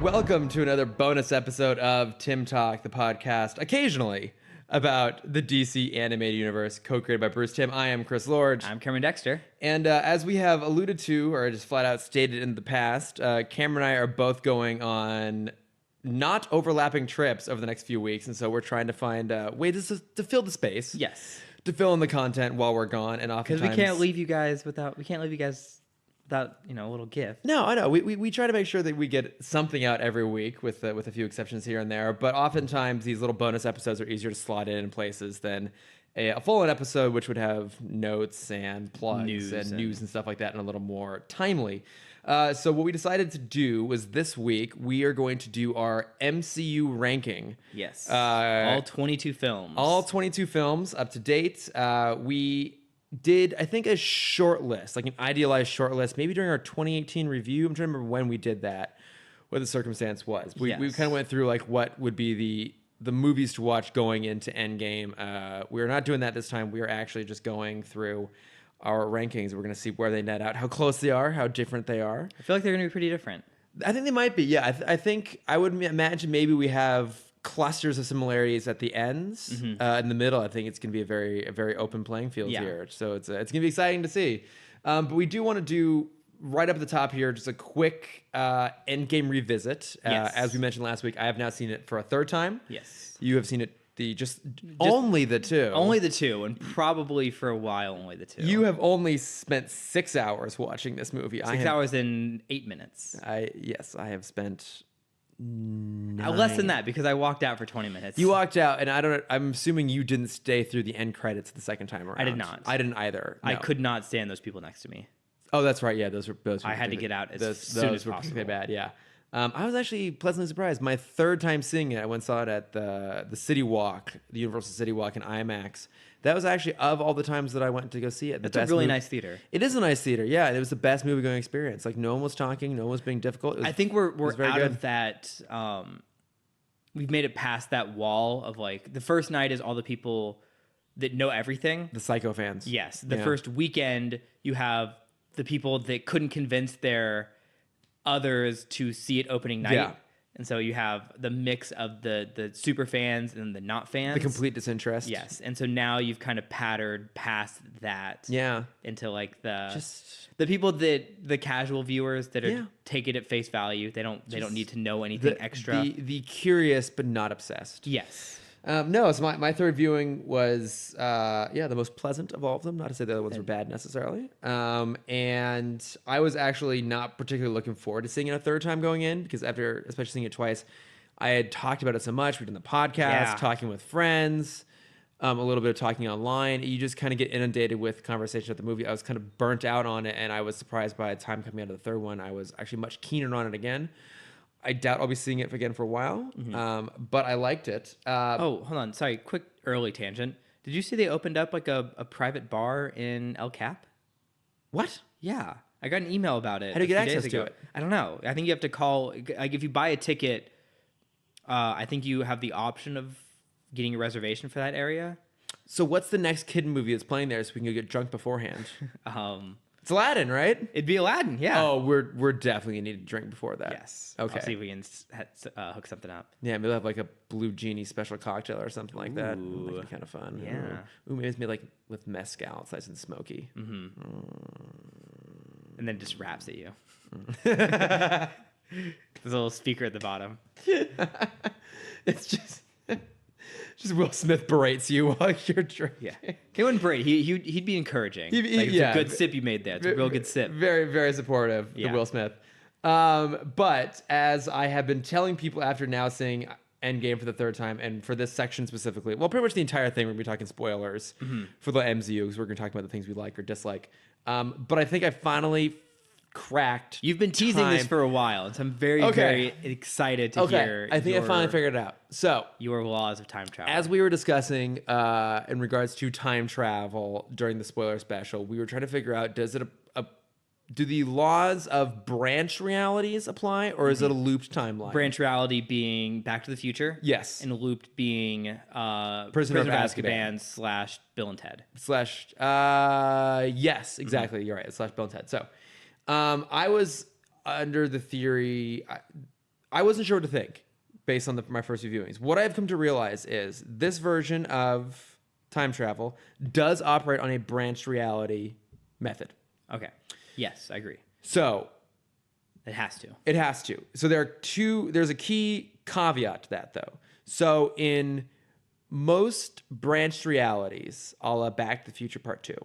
Welcome to another bonus episode of Timm Talk, the podcast, occasionally about the DC animated universe, co-created by Bruce Timm. I am Chris Lord. I'm Cameron Dexter. And as we have alluded to, or just flat out stated in the past, Cameron and I are both going on not overlapping trips over the next few weeks, and so we're trying to find ways to fill the space. Yes. To fill in the content while we're gone, and oftentimes Because we can't leave you guys without a little gift. No, I know. We try to make sure that we get something out every week with a few exceptions here and there. But oftentimes these little bonus episodes are easier to slot in places than a full-on episode, which would have notes and plugs news and stuff like that, and a little more timely. So what we decided to do was this week we are going to do our MCU ranking. Yes. All 22 films. Up to date. We did, I think, a short list, like an idealized short list, maybe during our 2018 review. I'm trying to remember when we did that, what the circumstance was. We kind of went through like what would be the movies to watch going into Endgame. We're not doing that this time. We are actually just going through our rankings. We're going to see where they net out, how close they are, how different they are. I feel like they're going to be pretty different. I think they might be, yeah. I think I would imagine maybe we have clusters of similarities at the ends. In the middle, I think it's going to be a very open playing field here. So it's going to be exciting to see. But we do want to do right up at the top here just a quick Endgame revisit. As we mentioned last week, I have now seen it for a third time. Yes. You have seen it just only the two. Only the two, and probably for a while only the two. You have only spent 6 hours watching this movie. 6 hours and 8 minutes. I have spent 9. Less than that, because I walked out for 20 minutes. You walked out, and I'm assuming you didn't stay through the end credits the second time around. I did not. I didn't either. No. I could not stand those people next to me. Oh, that's right. Yeah, those were I had to get out as soon as possible. Pretty bad. Yeah. I was actually pleasantly surprised. My third time seeing it, I went and saw it at the City Walk, the Universal City Walk in IMAX. That was actually, of all the times that I went to go see it, That's a really nice theater. It is a nice theater, yeah. It was the best movie going experience. Like, no one was talking, no one was being difficult. I think we're out of that. We've made it past that wall of like, the first night is all the people that know everything. The psycho fans. Yes. The first weekend, you have the people that couldn't convince their others to see it opening night. Yeah. And so you have the mix of the super fans and the not fans. The complete disinterest. Yes. And so now you've kind of pattered past that. Yeah. Into like the people the casual viewers that are take it at face value. They don't need to know anything extra. The curious but not obsessed. Yes. No, so my third viewing was the most pleasant of all of them. Not to say the other ones were bad necessarily. And I was actually not particularly looking forward to seeing it a third time going in, because after especially seeing it twice, I had talked about it so much. We'd done the podcast, talking with friends, a little bit of talking online. You just kind of get inundated with conversation at the movie. I was kind of burnt out on it, and I was surprised by the time coming out of the third one. I was actually much keener on it again. I doubt I'll be seeing it again for a while, but I liked it. Hold on. Sorry, quick early tangent. Did you see they opened up like a private bar in El Cap? What? Yeah. I got an email about it. How do you get access to it? I don't know. I think you have to call. Like if you buy a ticket, I think you have the option of getting a reservation for that area. So what's the next kid movie that's playing there so we can go get drunk beforehand? It's Aladdin, right? It'd be Aladdin, yeah. Oh, we're definitely gonna need to drink before that. Yes. Okay. I'll see if we can hook something up. Yeah, maybe we'll have like a blue genie special cocktail or something like that. That'd be kind of fun. Yeah. Ooh, maybe it's made like with mezcal. It's nice and smoky. And then it just raps at you. There's a little speaker at the bottom. It's just Will Smith berates you while you're drinking. Yeah, he wouldn't berate. He'd be encouraging. It's a good sip you made there. It's a real good sip. Very, very supportive. The Will Smith. But as I have been telling people after now seeing Endgame for the third time, and for this section specifically, well, pretty much the entire thing, we're going to be talking spoilers for the MCU, because we're going to talk about the things we like or dislike. But I think I finally cracked. You've been teasing this for a while, and so I'm very excited to hear. I think I finally figured it out. So your laws of time travel. As we were discussing in regards to time travel during the spoiler special, we were trying to figure out, does it do the laws of branch realities apply, or is it a looped timeline? Branch reality being Back to the Future. Yes. And looped being Prisoner of Azkaban / Bill and Ted. Yes, exactly. You're right. / Bill and Ted. So I was under the theory, I wasn't sure what to think based on my first few viewings. What I've come to realize is this version of time travel does operate on a branched reality method. Okay. Yes, I agree. So It has to. it has to. So there's a key caveat to that though. So in most branched realities, a la Back to the Future Part 2,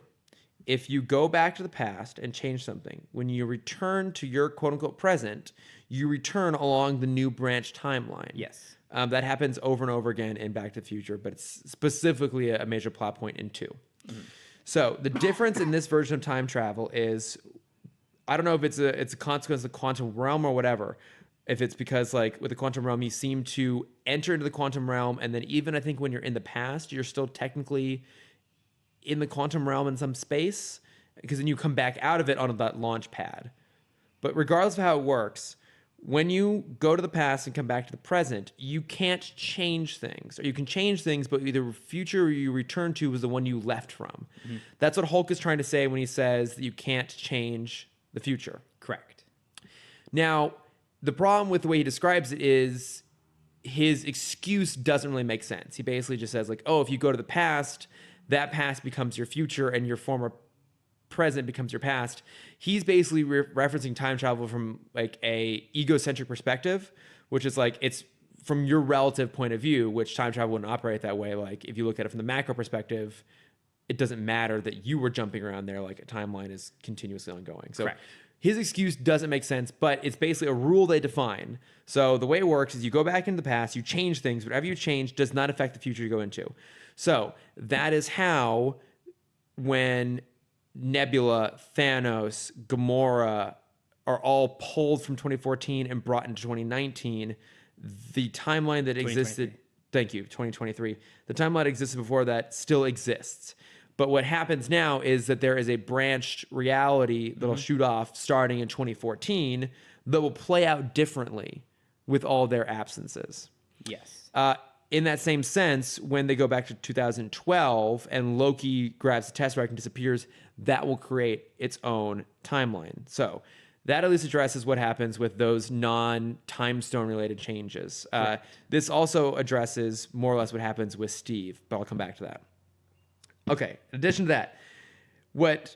if you go back to the past and change something, when you return to your quote unquote present, you return along the new branch timeline. Yes. That happens over and over again in Back to the Future, but it's specifically a major plot point in 2. Mm-hmm. So the difference in this version of time travel is, I don't know if it's a consequence of the quantum realm or whatever. If it's because like with the quantum realm, you seem to enter into the quantum realm, and then even I think when you're in the past, you're still technically in the quantum realm in some space, because then you come back out of it on that launch pad. But regardless of how it works, when you go to the past and come back to the present, you can't change things. Or you can change things, but either the future you return to is the one you left from. Mm-hmm. That's what Hulk is trying to say when he says that you can't change the future. Correct. Now, the problem with the way he describes it is his excuse doesn't really make sense. He basically just says like, oh, if you go to the past, that past becomes your future and your former present becomes your past. He's basically referencing time travel from like a egocentric perspective, which is like it's from your relative point of view, which time travel wouldn't operate that way. Like if you look at it from the macro perspective, it doesn't matter that you were jumping around there. Like a timeline is continuously ongoing. So correct. His excuse doesn't make sense, but it's basically a rule they define. So the way it works is you go back into the past, you change things. Whatever you change does not affect the future you go into. So that is how when Nebula, Thanos, Gamora are all pulled from 2014 and brought into 2019, the timeline that existed, thank you, 2023, the timeline that existed before that still exists. But what happens now is that there is a branched reality that'll shoot off starting in 2014 that will play out differently with all their absences. Yes. In that same sense, when they go back to 2012 and Loki grabs the Tesseract and disappears, that will create its own timeline. So that at least addresses what happens with those non-time stone related changes. This also addresses more or less what happens with Steve, but I'll come back to that. Okay, in addition to that, what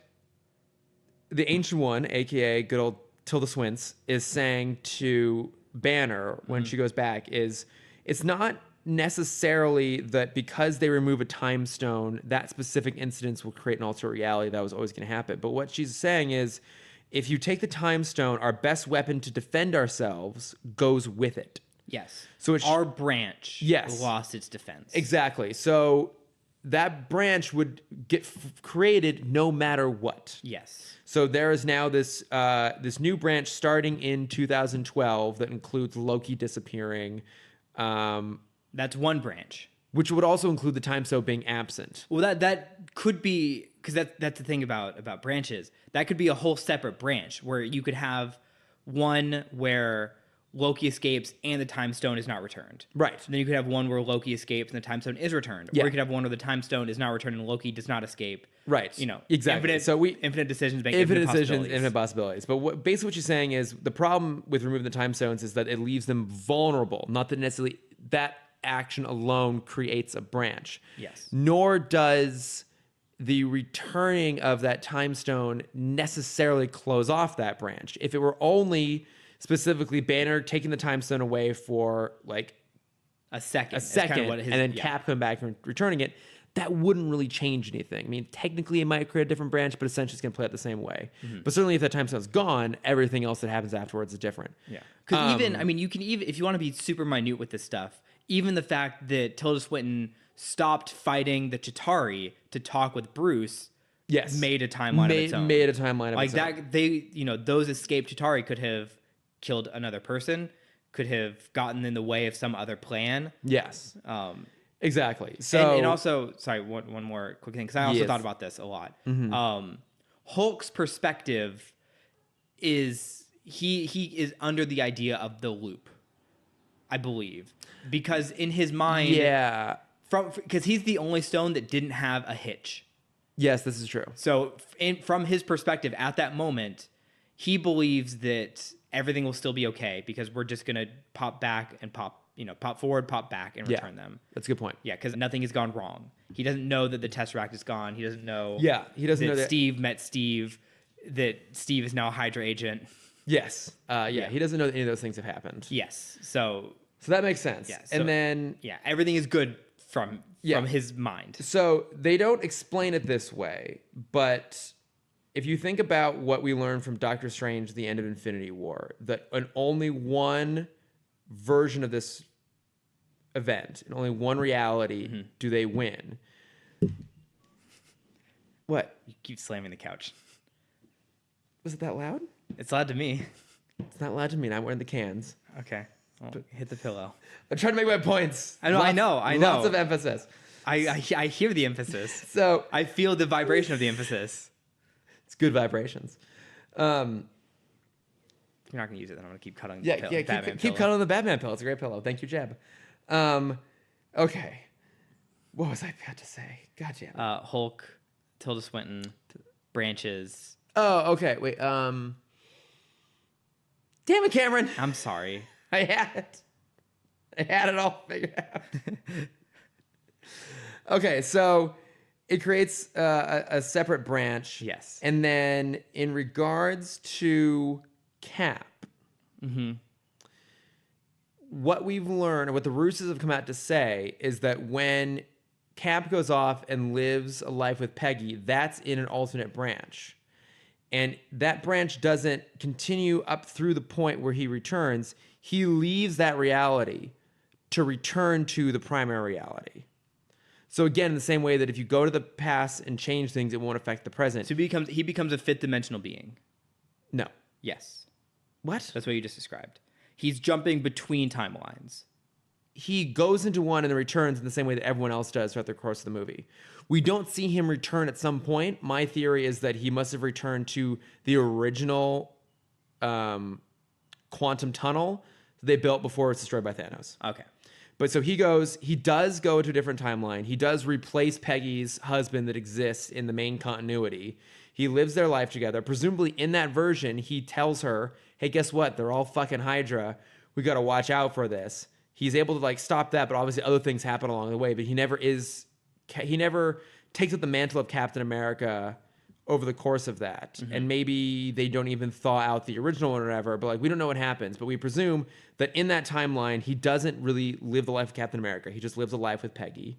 the Ancient One, a.k.a. good old Tilda Swinton, is saying to Banner when she goes back is it's not necessarily that because they remove a time stone, that specific incidents will create an alternate reality that was always going to happen. But what she's saying is if you take the time stone, our best weapon to defend ourselves goes with it. Yes. So it's our branch lost its defense. Exactly. So that branch would get created no matter what. Yes. So there is now this this new branch starting in 2012 that includes Loki disappearing. That's one branch. Which would also include the time stone being absent. Well, that could be, because that's the thing about branches. That could be a whole separate branch where you could have one where Loki escapes and the time stone is not returned. Right. And then you could have one where Loki escapes and the time stone is returned. Yeah. Or you could have one where the time stone is not returned and Loki does not escape. Right. You know, exactly. Infinite decisions make infinite decisions, possibilities. Infinite possibilities. But basically what she's saying is the problem with removing the time stones is that it leaves them vulnerable. Not that necessarily that action alone creates a branch. Yes. Nor does the returning of that time stone necessarily close off that branch. If it were only specifically Banner taking the time stone away for like a second, kind of and then Cap coming back and returning it, that wouldn't really change anything. I mean, technically it might create a different branch, but essentially it's going to play out the same way. Mm-hmm. But certainly if that time stone's gone, everything else that happens afterwards is different. Yeah. Because even, I mean, you can even, if you want to be super minute with this stuff, even the fact that Tilda Swinton stopped fighting the Chitauri to talk with Bruce, yes, made a timeline of its own. Made a timeline of like its that, own. they, you know, those escaped Chitauri could have killed another person, could have gotten in the way of some other plan. Yes. Exactly. So and also, sorry, one more quick thing, because I also thought about this a lot. Mm-hmm. Hulk's perspective is he is under the idea of the loop, I believe, because in his mind, because he's the only stone that didn't have a hitch. Yes, this is true. So from his perspective at that moment, he believes that everything will still be okay because we're just gonna pop back and pop forward, pop back, and return them. That's a good point. Yeah, because nothing has gone wrong. He doesn't know that the Tesseract is gone. He doesn't know. Yeah, he doesn't know that Steve met Steve. That Steve is now a Hydra agent. Yes. He doesn't know that any of those things have happened. Yes. So that makes sense. Yeah, and then everything is good from his mind. So they don't explain it this way, but if you think about what we learned from Doctor Strange, the end of Infinity War, that in only one version of this event, in only one reality, do they win. What? You keep slamming the couch. Was it that loud? It's loud to me. It's not loud to me. I'm wearing the cans. Okay. Well, hit the pillow. I'm trying to make my points. I know. Lots of emphasis. I hear the emphasis. So I feel the vibration of the emphasis. It's good vibrations. You're not gonna use it, then I'm gonna keep cutting. Keep cutting the Batman pillow. It's a great pillow. Thank you, Jeb. Okay. What was I about to say? God damn it. Hulk, Tilda Swinton, branches. Oh, okay. Wait. Damn it, Cameron. I'm sorry. I had it all figured out. Okay, so it creates a separate branch. Yes. And then in regards to Cap, what we've learned, or what the Roosters have come out to say, is that when Cap goes off and lives a life with Peggy, that's in an alternate branch. And that branch doesn't continue up through the point where he returns. He leaves that reality to return to the primary reality. So again, in the same way that if you go to the past and change things, it won't affect the present. So he becomes a fifth dimensional being. No. Yes. What? That's what you just described. He's jumping between timelines. He goes into one and then returns in the same way that everyone else does throughout the course of the movie. We don't see him return at some point. My theory is that he must have returned to the original quantum tunnel they built before it's destroyed by Thanos. Okay. But so he does go to a different timeline. He does replace Peggy's husband that exists in the main continuity. He lives their life together. Presumably in that version, he tells her, hey, guess what? They're all fucking Hydra. We got to watch out for this. He's able to stop that, but obviously other things happen along the way. But he never takes up the mantle of Captain America over the course of that. And maybe they don't even thaw out the original one or whatever, but we don't know what happens. But we presume that in that timeline, he doesn't really live the life of Captain America. He just lives a life with Peggy.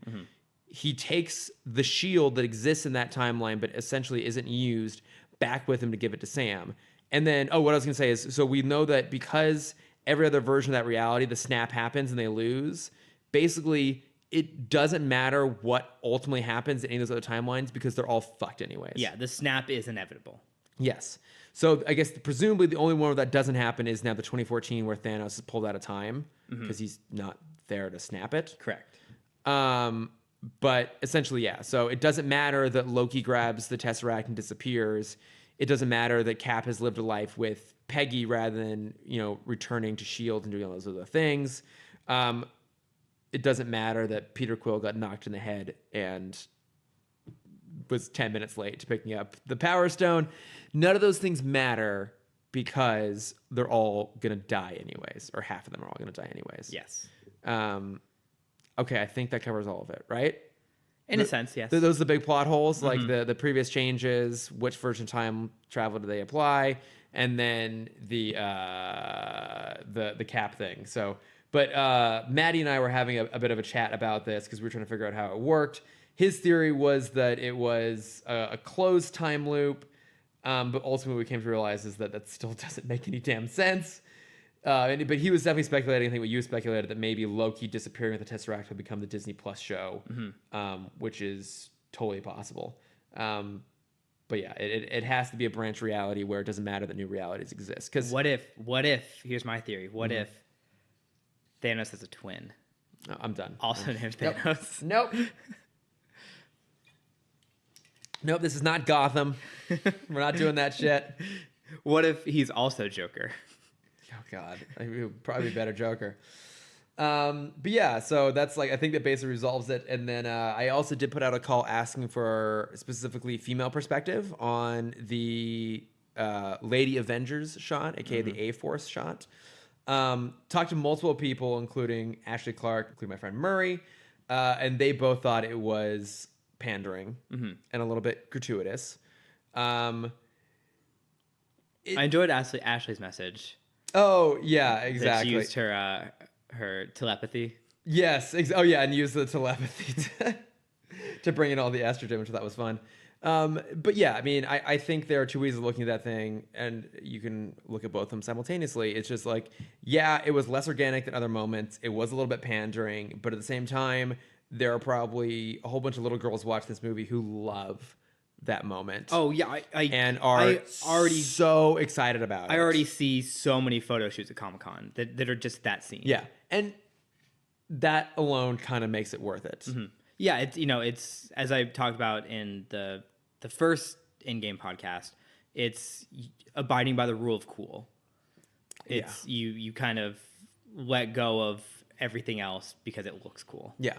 He takes the shield that exists in that timeline, but essentially isn't used, back with him to give it to Sam. And then, what I was going to say is, so we know that because every other version of that reality, the snap happens and they lose, basically it doesn't matter what ultimately happens in any of those other timelines because they're all fucked anyways. Yeah, the snap is inevitable. Yes. So I guess presumably the only one where that doesn't happen is now the 2014 where Thanos is pulled out of time because he's not there to snap it. Correct. But essentially, yeah. So it doesn't matter that Loki grabs the Tesseract and disappears. It doesn't matter that Cap has lived a life with Peggy rather than, returning to S.H.I.E.L.D. and doing all those other things. It doesn't matter that Peter Quill got knocked in the head and was 10 minutes late to picking up the Power Stone. None of those things matter because they're all going to die anyways, or half of them are all going to die anyways. Yes. Okay, I think that covers all of it, right? In a sense, yes. Those are the big plot holes, like the previous changes, which version of time travel do they apply, and then the Cap thing. So, but Maddie and I were having a bit of a chat about this because we were trying to figure out how it worked. His theory was that it was a closed time loop, but ultimately we came to realize is that still doesn't make any damn sense. But he was definitely speculating, I think what you speculated, that maybe Loki disappearing with the Tesseract would become the Disney Plus show, which is totally possible. But yeah, it has to be a branch reality where it doesn't matter that new realities exist. Because what if, here's my theory, what if Thanos has a twin? Oh, I'm done. Also named Thanos. Nope. Nope, this is not Gotham. We're not doing that shit. What if he's also Joker? Oh God, it would probably be a better Joker. But yeah, so that's I think that basically resolves it. And then I also did put out a call asking for specifically female perspective on the Lady Avengers shot, aka the A-Force shot. Talked to multiple people, including Ashley Clark, including my friend Murray, and they both thought it was pandering and a little bit gratuitous. I enjoyed Ashley's message. Oh yeah, exactly. That she used her telepathy. Yes. And use the telepathy to bring in all the estrogen, which I thought was fun. But yeah, I mean, I think there are two ways of looking at that thing, and you can look at both of them simultaneously. It's just like, yeah, it was less organic than other moments. It was a little bit pandering, but at the same time, there are probably a whole bunch of little girls watch this movie who love that moment. Oh yeah, and are already so excited about it. I already see so many photo shoots at Comic-Con that are just that scene. Yeah, and that alone kind of makes it worth it. Mm-hmm. Yeah, it's as I talked about in the first Endgame podcast, it's abiding by the rule of cool. It's you kind of let go of everything else because it looks cool. Yeah.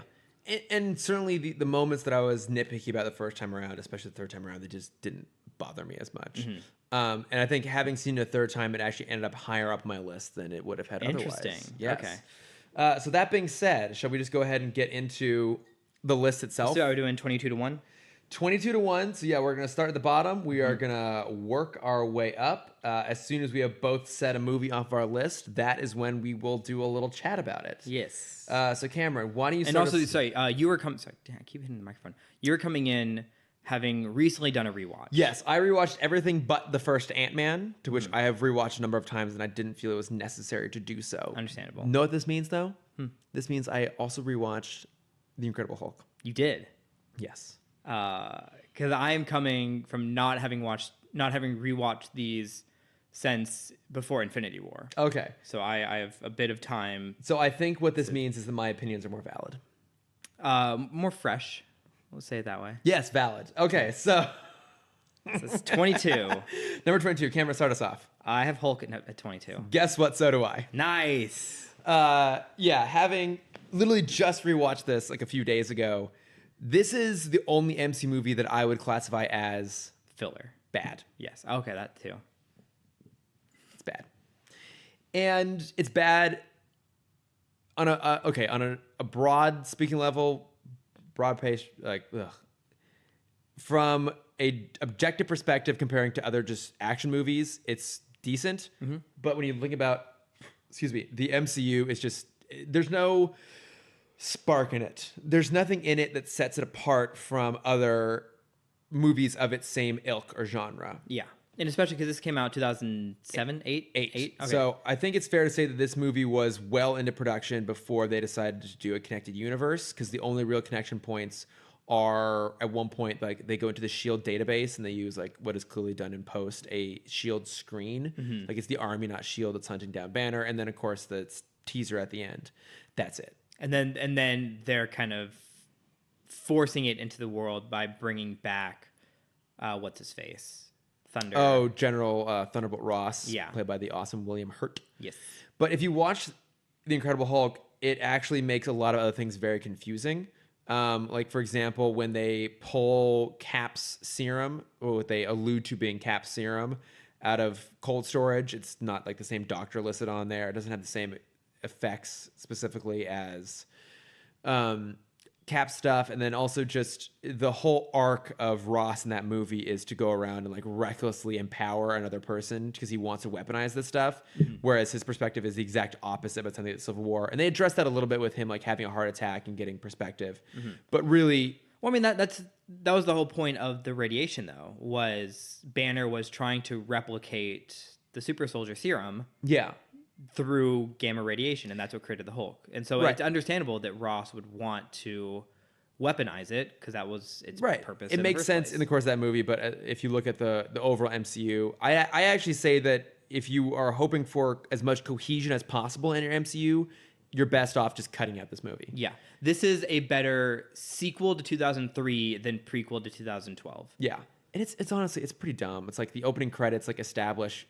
And certainly the moments that I was nitpicky about the first time around, especially the third time around, they just didn't bother me as much. Mm-hmm. And I think having seen it a third time, it actually ended up higher up my list than it would have had otherwise. Interesting. Yes. Okay. So that being said, shall we just go ahead and get into the list itself? So are we doing 22-1? 22-1. So yeah, we're going to start at the bottom. We are going to work our way up. As soon as we have both set a movie off our list, that is when we will do a little chat about it. Yes. So Cameron, why don't you start? And also, sorry, you were coming. Sorry, I keep hitting the microphone. You were coming in having recently done a rewatch. Yes, I rewatched everything but the first Ant-Man, to which I have rewatched a number of times, and I didn't feel it was necessary to do so. Understandable. Know what this means, though? This means I also rewatched The Incredible Hulk. You did. Yes. Because I am coming from not having rewatched these since before Infinity War. Okay. So I have a bit of time. So I think what this means is that my opinions are more valid. More fresh. Let's say it that way. Yes, valid. Okay, so it's 22. Number 22. Cameron, start us off. I have Hulk at 22. Guess what? So do I. Nice. Yeah, having literally just rewatched this like a few days ago, this is the only MC movie that I would classify as filler. Bad. Yes. Okay, that too. It's bad. And it's bad on a broad speaking level, broad pace, like, ugh. From a objective perspective, comparing to other just action movies, it's decent. Mm-hmm. But when you think about, the MCU, it's just, there's no spark in it. There's nothing in it that sets it apart from other movies of its same ilk or genre. Yeah. And especially because this came out 2007, 8? Okay. So I think it's fair to say that this movie was well into production before they decided to do a connected universe, because the only real connection points are at one point, like, they go into the SHIELD database and they use, like, what is clearly done in post, a SHIELD screen. Mm-hmm. Like, it's the army, not SHIELD, that's hunting down Banner. And then, of course, the teaser at the end. That's it. And then they're kind of forcing it into the world by bringing back what's his face, Thunder. Oh, General Thunderbolt Ross, yeah, played by the awesome William Hurt. Yes. But if you watch The Incredible Hulk, it actually makes a lot of other things very confusing. Like, for example, when they pull Cap's serum, or what they allude to being Cap's serum, out of cold storage, it's not like the same doctor listed on there. It doesn't have the same effects specifically as Cap stuff. And then also just the whole arc of Ross in that movie is to go around and like recklessly empower another person because he wants to weaponize this stuff. Mm-hmm. Whereas his perspective is the exact opposite by the time they get Civil War. And they addressed that a little bit with him like having a heart attack and getting perspective. Mm-hmm. But really, well, I mean, that was the whole point of the radiation, though, was Banner was trying to replicate the super soldier serum. Yeah. Through gamma radiation, and that's what created the Hulk. And so It's understandable that Ross would want to weaponize it because that was its purpose. It makes sense in the course of that movie, but if you look at the overall MCU, I actually say that if you are hoping for as much cohesion as possible in your MCU, you're best off just cutting out this movie. Yeah. This is a better sequel to 2003 than prequel to 2012. Yeah. And it's honestly, it's pretty dumb. It's like the opening credits like establish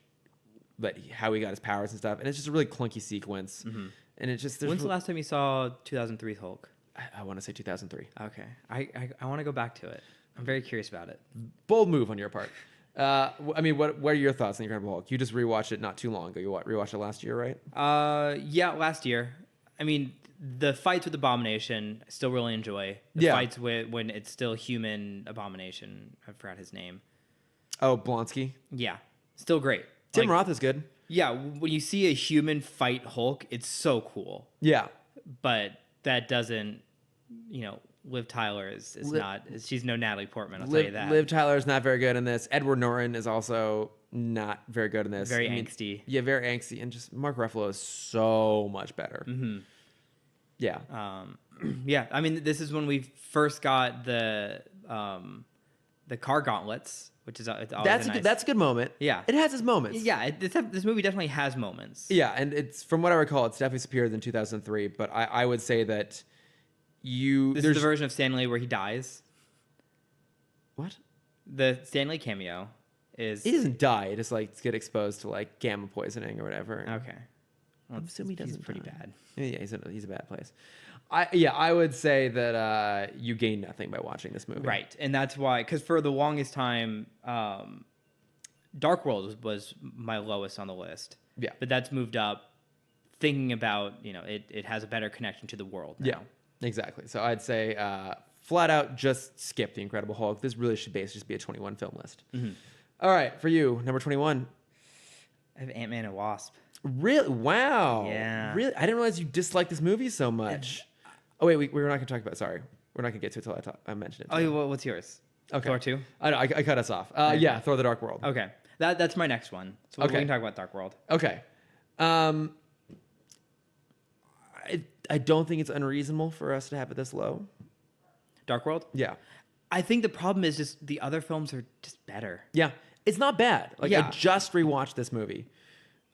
how he got his powers and stuff, and it's just a really clunky sequence. Mm-hmm. And it's just, when's the last time you saw 2003's Hulk? I want to say 2003. Okay, I want to go back to it. I'm very curious about it. Bold move on your part. I mean, what are your thoughts on Incredible Hulk? You just rewatched it not too long ago. You rewatched it last year, right? Yeah, last year. I mean, the fights with Abomination, I still really enjoy. The Yeah. fights with when it's still human Abomination. I forgot his name. Oh, Blonsky. Yeah, still great. Tim Like, Roth is good. yeah, when you see a human fight Hulk, it's so cool. Yeah. But that doesn't, Liv Tyler is not. She's no Natalie Portman. I'll tell you that. Liv Tyler is not very good in this. Edward Norton is also not very good in this. Very angsty. Yeah, very angsty. And just Mark Ruffalo is so much better. Mm-hmm. Yeah. Yeah. I mean, this is when we first got the car gauntlets, which is That's a good moment. Yeah. It has its moments. Yeah. This movie definitely has moments. Yeah, and it's from what I recall, it's definitely superior than 2003. But I would say that This is the version of Stanley where he dies. What? The Stanley cameo is. He doesn't die. He just get exposed to gamma poisoning or whatever. Okay. Well, I'm assuming he doesn't. He's pretty die. bad. Yeah, he's a bad place. I would say that you gain nothing by watching this movie. Right, and that's why, because for the longest time, Dark World was my lowest on the list. Yeah. But that's moved up, thinking about, it has a better connection to the world now. Yeah, exactly. So I'd say flat out just skip The Incredible Hulk. This really should basically just be a 21 film list. Mm-hmm. All right, for you, number 21. I have Ant-Man and Wasp. Really? Wow. Yeah. Really? I didn't realize you disliked this movie so much. Oh, wait, we're not going to talk about it. Sorry. We're not going to get to it until I mention it. Oh, well, what's yours? Okay. Thor 2? I know, I cut us off. Yeah, Thor the Dark World. Okay. That's my next one. So we can talk about Dark World. Okay. I don't think it's unreasonable for us to have it this low. Dark World? Yeah. I think the problem is just the other films are just better. Yeah. It's not bad. I Yeah. just rewatched this movie.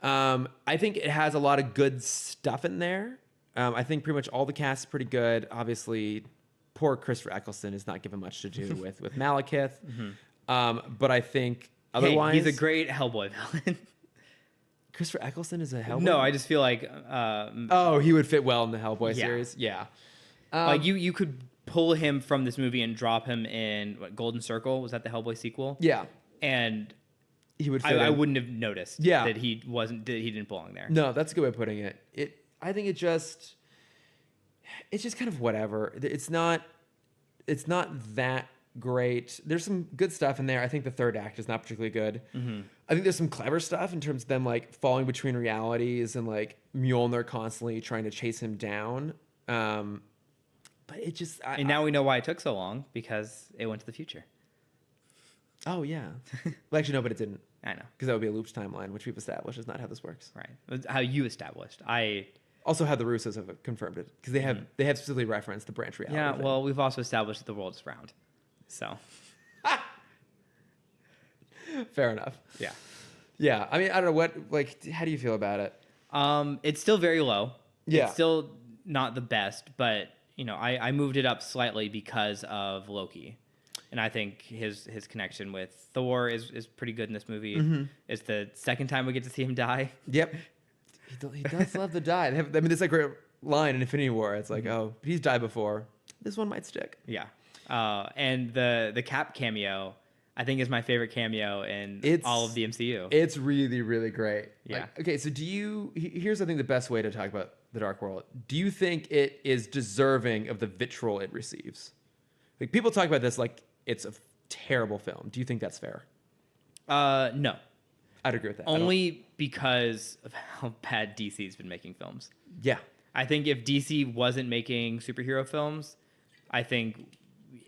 I think it has a lot of good stuff in there. I think pretty much all the cast is pretty good. Obviously, poor Christopher Eccleston is not given much to do with Malekith. Mm-hmm. But I think otherwise... Hey, he's a great Hellboy villain. Christopher Eccleston is a Hellboy? No, I just feel like... he would fit well in the Hellboy series. Yeah. Like you could pull him from this movie and drop him in Golden Circle. Was that the Hellboy sequel? Yeah. And he would fit I in. wouldn't have noticed that he didn't belong there. No, that's a good way of putting it. I think it's just kind of whatever. It's not that great. There's some good stuff in there. I think the third act is not particularly good. Mm-hmm. I think there's some clever stuff in terms of them falling between realities and Mjolnir constantly trying to chase him down. But it just... And now we know why it took so long, because it went to the future. Oh, yeah. Well, actually, no, but it didn't. I know. Because that would be a looped timeline, which we've established is not how this works. Right. It's how you established. Also, how the Russos have confirmed it, because they have specifically referenced the branch reality. Yeah, thing. well, we've also established that the world is round. So. Fair enough. Yeah. Yeah. I mean, I don't know how do you feel about it? It's still very low. Yeah. It's still not the best, but I moved it up slightly because of Loki. And I think his connection with Thor is pretty good in this movie. Mm-hmm. It's the second time we get to see him die. Yep. He does love to die. There's a great line in Infinity War. It's like, oh, he's died before. This one might stick. Yeah. And the Cap cameo, I think, is my favorite cameo in all of the MCU. It's really, really great. Yeah. Okay, so here's, I think, the best way to talk about The Dark World. Do you think it is deserving of the vitriol it receives? People talk about this like it's a terrible film. Do you think that's fair? No. I'd agree with that. Only because of how bad DC's been making films. Yeah. I think if DC wasn't making superhero films, I think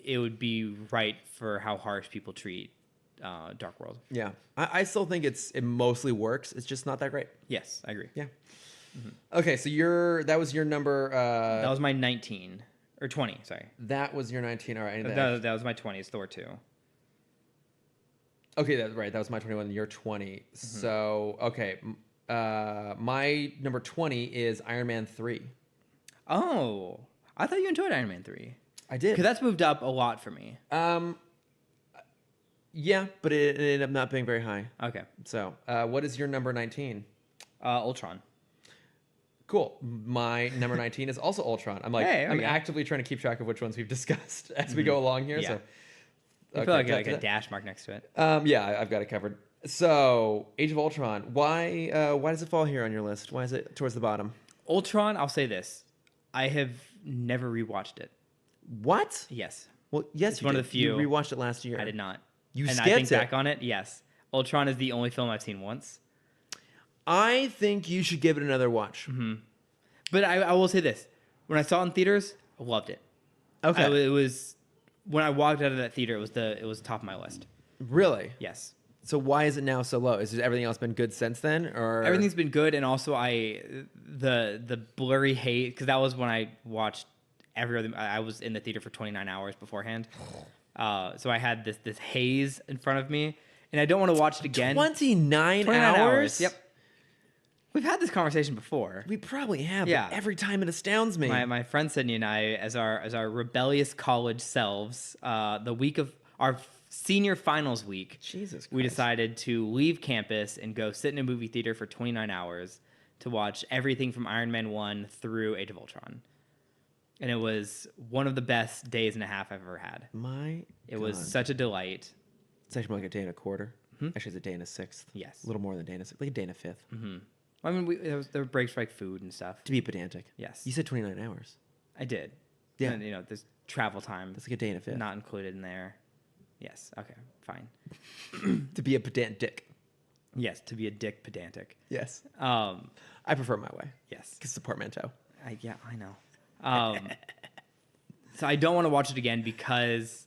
it would be right for how harsh people treat Dark World. Yeah. I still think it mostly works. It's just not that great. Yes, I agree. Yeah. Mm-hmm. Okay, so that was your number... that was my 19. Or 20, sorry. That was your 19. All right. That was my 20. It's Thor 2. Okay, that's right. That was my 21. You're 20. Mm-hmm. So, okay. My number 20 is Iron Man 3. Oh. I thought you enjoyed Iron Man 3. I did. Because that's moved up a lot for me. Yeah, but it ended up not being very high. Okay. So, what is your number 19? Ultron. Cool. My number 19 is also Ultron. I'm I'm actively trying to keep track of which ones we've discussed as we go along here. Yeah. So I feel like a dash mark next to it. Yeah, I've got it covered. So, Age of Ultron. Why does it fall here on your list? Why is it towards the bottom? Ultron, I'll say this. I have never rewatched it. What? Yes. Well, yes, It's one of the few. You rewatched it last year. I did not. You and skipped I think it. back on it, yes. Ultron is the only film I've seen once. I think you should give it another watch. Mm-hmm. But I will say this. When I saw it in theaters, I loved it. Okay. It was when I walked out of that theater, it was top of my list. Really? Yes. So why is it now so low? Is everything else been good since then, or Everything's been good, and also the blurry haze, because that was when I watched every other. I was in the theater for 29 hours beforehand, so I had this haze in front of me, and I don't want to watch it again. 29 hours? Yep. We've had this conversation before. We probably have. Yeah. But every time it astounds me. My friend Sydney and I, as our rebellious college selves, the week of our senior finals week, Jesus Christ. we decided to leave campus and go sit in a movie theater for 29 hours to watch everything from Iron Man 1 through Age of Ultron. And it was one of the best days and a half I've ever had. It was such a delight. It's actually more like a day and a quarter. Actually, it's a day and a sixth. Yes. A little more than a day and a sixth. Like a day and a fifth. Mm-hmm. I mean, there were breaks for like food and stuff. To be pedantic. Yes. You said 29 hours. I did. Yeah. And, there's travel time. That's like a day and a fifth. Not included in there. Yes. Okay. Fine. To be a pedantic. Yes. To be a dick pedantic. Yes. I I prefer my way. Yes. Because it's a portmanteau. I know. So I don't want to watch it again because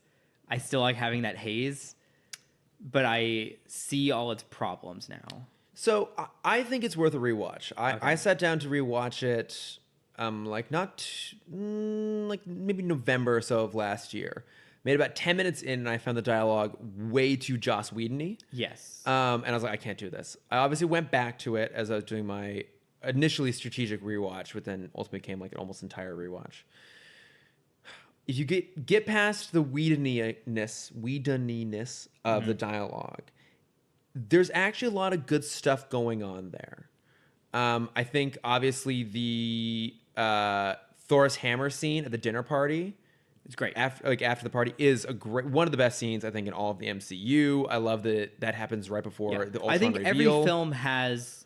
I still like having that haze, but I see all its problems now. So I think it's worth a rewatch. I sat down to rewatch it, like maybe November or so of last year. Made about 10 minutes in, and I found the dialogue way too Joss Whedon-y. Yes. And I was like, I can't do this. I obviously went back to it as I was doing my initially strategic rewatch, but then ultimately became like an almost entire rewatch. If you get past the Whedon-ness of the dialogue, there's actually a lot of good stuff going on there. I think obviously the Thor's hammer scene at the dinner party, it's great. After the party is one of the best scenes I think in all of the MCU. I love that happens right before the Ultron I think reveal. every film has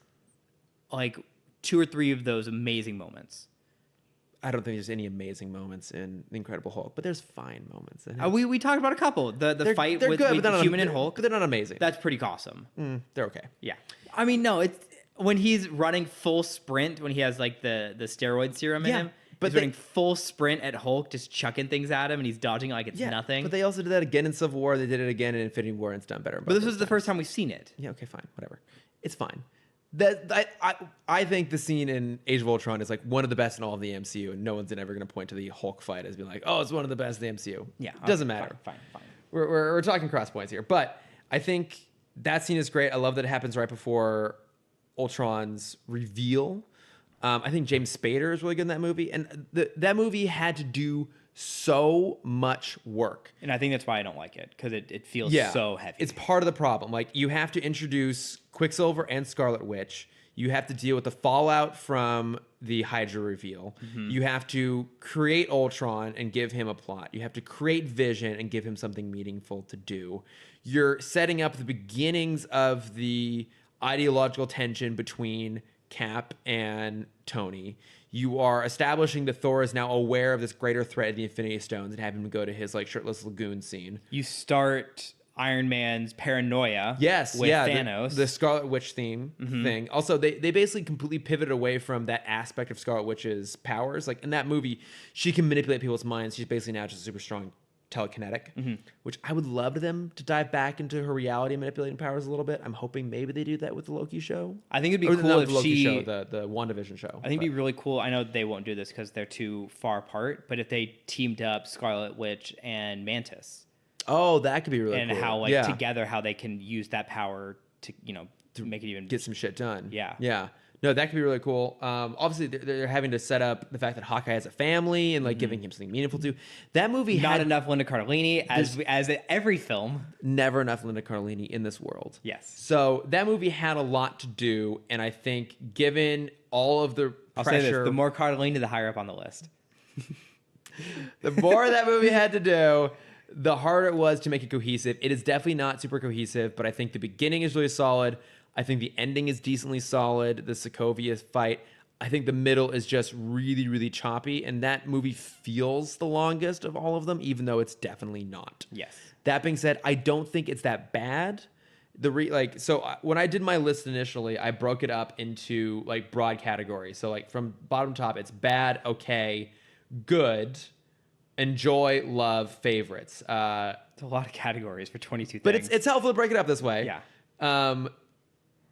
like 2 or 3 of those amazing moments. I don't think there's any amazing moments in The Incredible Hulk, but there's fine moments in it. We talked about a couple. The fight with Human and Hulk. But they're not amazing. That's pretty awesome. They're okay. Yeah. I mean, no, it's when he's running full sprint, when he has like the steroid serum in him. But he's running full sprint at Hulk, just chucking things at him, and he's dodging it like it's nothing. But they also did that again in Civil War. They did it again in Infinity War, and it's done better. But this was the first time we've seen it. Yeah, okay, fine. Whatever. It's fine. I think the scene in Age of Ultron is like one of the best in all of the MCU, and no one's ever going to point to the Hulk fight as being like, oh, it's one of the best in the MCU. Yeah. It doesn't matter. Fine. We're talking cross points here. But I think that scene is great. I love that it happens right before Ultron's reveal. I think James Spader is really good in that movie. And that movie had to do so much work. And I think that's why I don't like it, because it feels so heavy. It's part of the problem. Like, you have to introduce Quicksilver and Scarlet Witch. You have to deal with the fallout from the Hydra reveal. Mm-hmm. You have to create Ultron and give him a plot. You have to create Vision and give him something meaningful to do. You're setting up the beginnings of the ideological tension between Cap and Tony. You are establishing that Thor is now aware of this greater threat of the Infinity Stones and have him go to his like shirtless lagoon scene. You start Iron Man's paranoia. Yes, with Thanos. The Scarlet Witch thing. Also, they basically completely pivoted away from that aspect of Scarlet Witch's powers. Like in that movie, she can manipulate people's minds. She's basically now just a super strong telekinetic, which I would love them to dive back into her reality manipulating powers a little bit. I'm hoping maybe they do that with the Loki show. I think it'd be cool if the Loki she show, the WandaVision show. I think it'd be really cool. I know they won't do this because they're too far apart, but if they teamed up Scarlet Witch and Mantis, oh, that could be really and cool. how together how they can use that power to to make it even get some shit done. Yeah. No, that could be really cool. Obviously, they're having to set up the fact that Hawkeye has a family and like giving him something meaningful to. That movie not enough Linda Cardellini as every film. Never enough Linda Cardellini in this world. Yes. So that movie had a lot to do, and I think given all of the I'll pressure, say this: the more Cardellini, the higher up on the list. the more that movie had to do, the harder it was to make it cohesive. It is definitely not super cohesive, but I think the beginning is really solid. I think the ending is decently solid. The Sokovia fight. I think the middle is just really, really choppy, and that movie feels the longest of all of them, even though it's definitely not. Yes. That being said, I don't think it's that bad. When I did my list initially, I broke it up into like broad categories. So like from bottom to top, it's bad, okay, good, enjoy, love, favorites. It's a lot of categories for 22 things. But it's helpful to break it up this way. Yeah.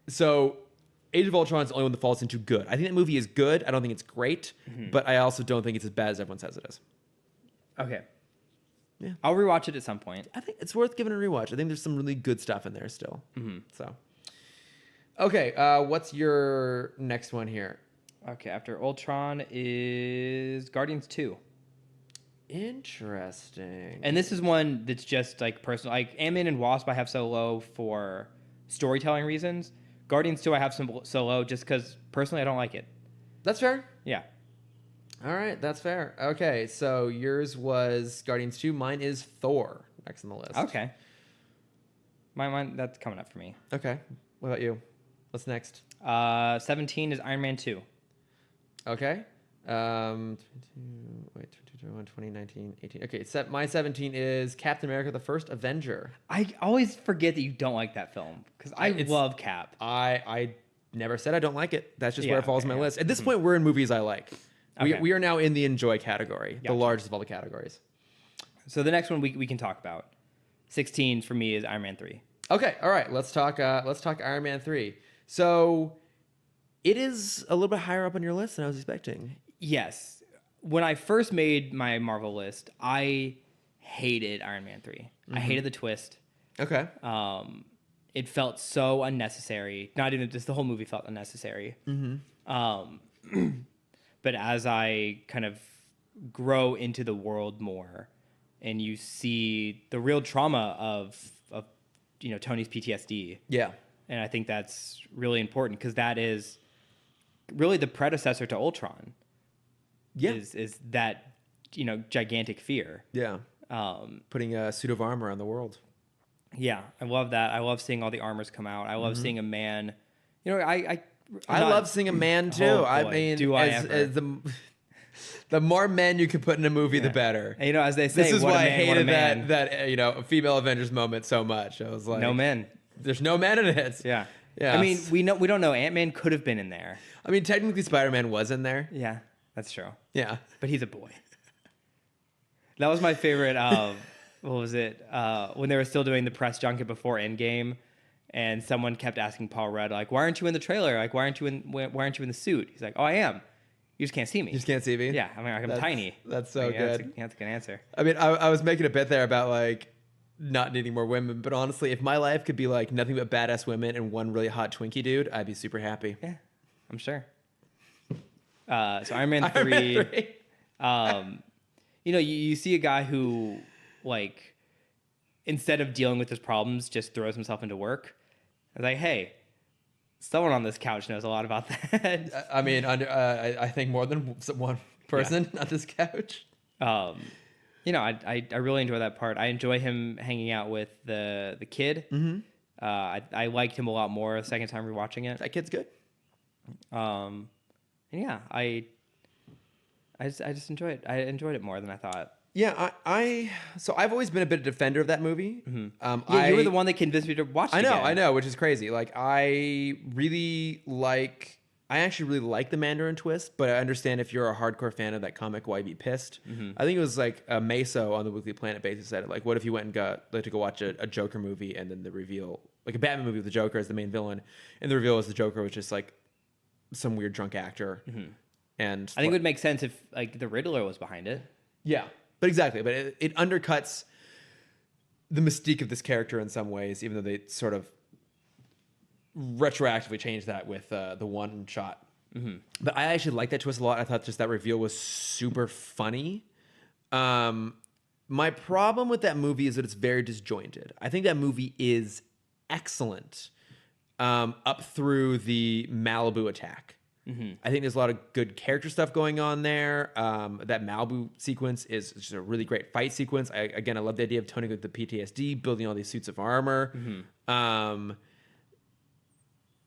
So Age of Ultron is the only one that falls into good. I think that movie is good. I don't think it's great, but I also don't think it's as bad as everyone says it is. Okay. Yeah. I'll rewatch it at some point. I think it's worth giving a rewatch. I think there's some really good stuff in there still. So, okay, what's your next one here? Okay, after Ultron is Guardians 2. Interesting. And this is one that's just like personal. Like Ant-Man and Wasp I have so low for storytelling reasons. Guardians 2 I have so low just because personally I don't like it. That's fair. Yeah. All right, that's fair. Okay, so yours was Guardians 2. Mine is Thor next on the list. Okay. Mine that's coming up for me. Okay. What about you? What's next? 17 is Iron Man 2. Okay. 2019, 18. Okay, my 17 is Captain America, the First Avenger. I always forget that you don't like that film because I love Cap. I never said I don't like it. That's just where it falls on my list. At this Mm-hmm. point, we're in movies I like. Okay. We are now in the enjoy category, the Gotcha. largest of all the categories. So the next one we can talk about. 16 for me is Iron Man 3. Okay, all right. Let's talk Iron Man 3. So it is a little bit higher up on your list than I was expecting. Yes. When I first made my Marvel list, I hated Iron Man 3. I hated the twist. Okay. It felt so unnecessary. Not even just the whole movie felt unnecessary. But as I kind of grow into the world more, and you see the real trauma of Tony's PTSD. Yeah. And I think that's really important because that is really the predecessor to Ultron. Yeah. Is that gigantic fear. Yeah. Putting a suit of armor on the world. Yeah, I love that. I love seeing all the armors come out. I love seeing a man. I love seeing a man too. Oh, I boy, mean, do I as ever. the more men you can put in a movie, the better. And, as they say, This is what why a I man, what a hated man. that female Avengers moment so much. I was like, No men. There's no men in it. Yeah. Yeah. I mean, we don't know. Ant-Man could have been in there. I mean, technically, Spider-Man was in there. Yeah, that's true. Yeah. But he's a boy. That was my favorite. What was it? When they were still doing the press junket before Endgame, and someone kept asking Paul Rudd, like, "Why aren't you in the trailer? Like, why aren't you in the suit?" He's like, "Oh, I am. You just can't see me. You just can't see me. Yeah, I mean, I'm tiny." That's so good. That's a good answer. I mean, I was making a bit there about like not needing more women, but honestly, if my life could be like nothing but badass women and one really hot Twinkie dude, I'd be super happy. Yeah, I'm sure. So Iron Man 3. Iron Man 3. You see a guy who, like, instead of dealing with his problems, just throws himself into work. I was like, hey, someone on this couch knows a lot about that. I mean, I think more than one person on this couch. I really enjoy that part. I enjoy him hanging out with the kid. Mm-hmm. I liked him a lot more the second time rewatching it. That kid's good. And yeah, I just enjoyed it. I enjoyed it more than I thought. Yeah, so I've always been a bit of a defender of that movie. Mm-hmm. You were the one that convinced me to watch it. I know, which is crazy. Like, I actually really like the Mandarin twist, but I understand if you're a hardcore fan of that comic, why you'd be pissed. Mm-hmm. I think it was like a Meso on the Weekly Planet basis said it. Like, what if you went and got to go watch a Joker movie and then the reveal, like a Batman movie with the Joker as the main villain, and the reveal was the Joker was just like some weird drunk actor. Mm-hmm. And I think it would make sense if like the Riddler was behind it. Yeah, but exactly. But it undercuts the mystique of this character in some ways, even though they sort of retroactively changed that with the one shot. Mm-hmm. But I actually liked that twist a lot. I thought just that reveal was super funny. My problem with that movie is that it's very disjointed. I think that movie is excellent up through the Malibu attack. I think there's a lot of good character stuff going on there. That Malibu sequence is just a really great fight sequence. I love the idea of Tony with the PTSD, building all these suits of armor.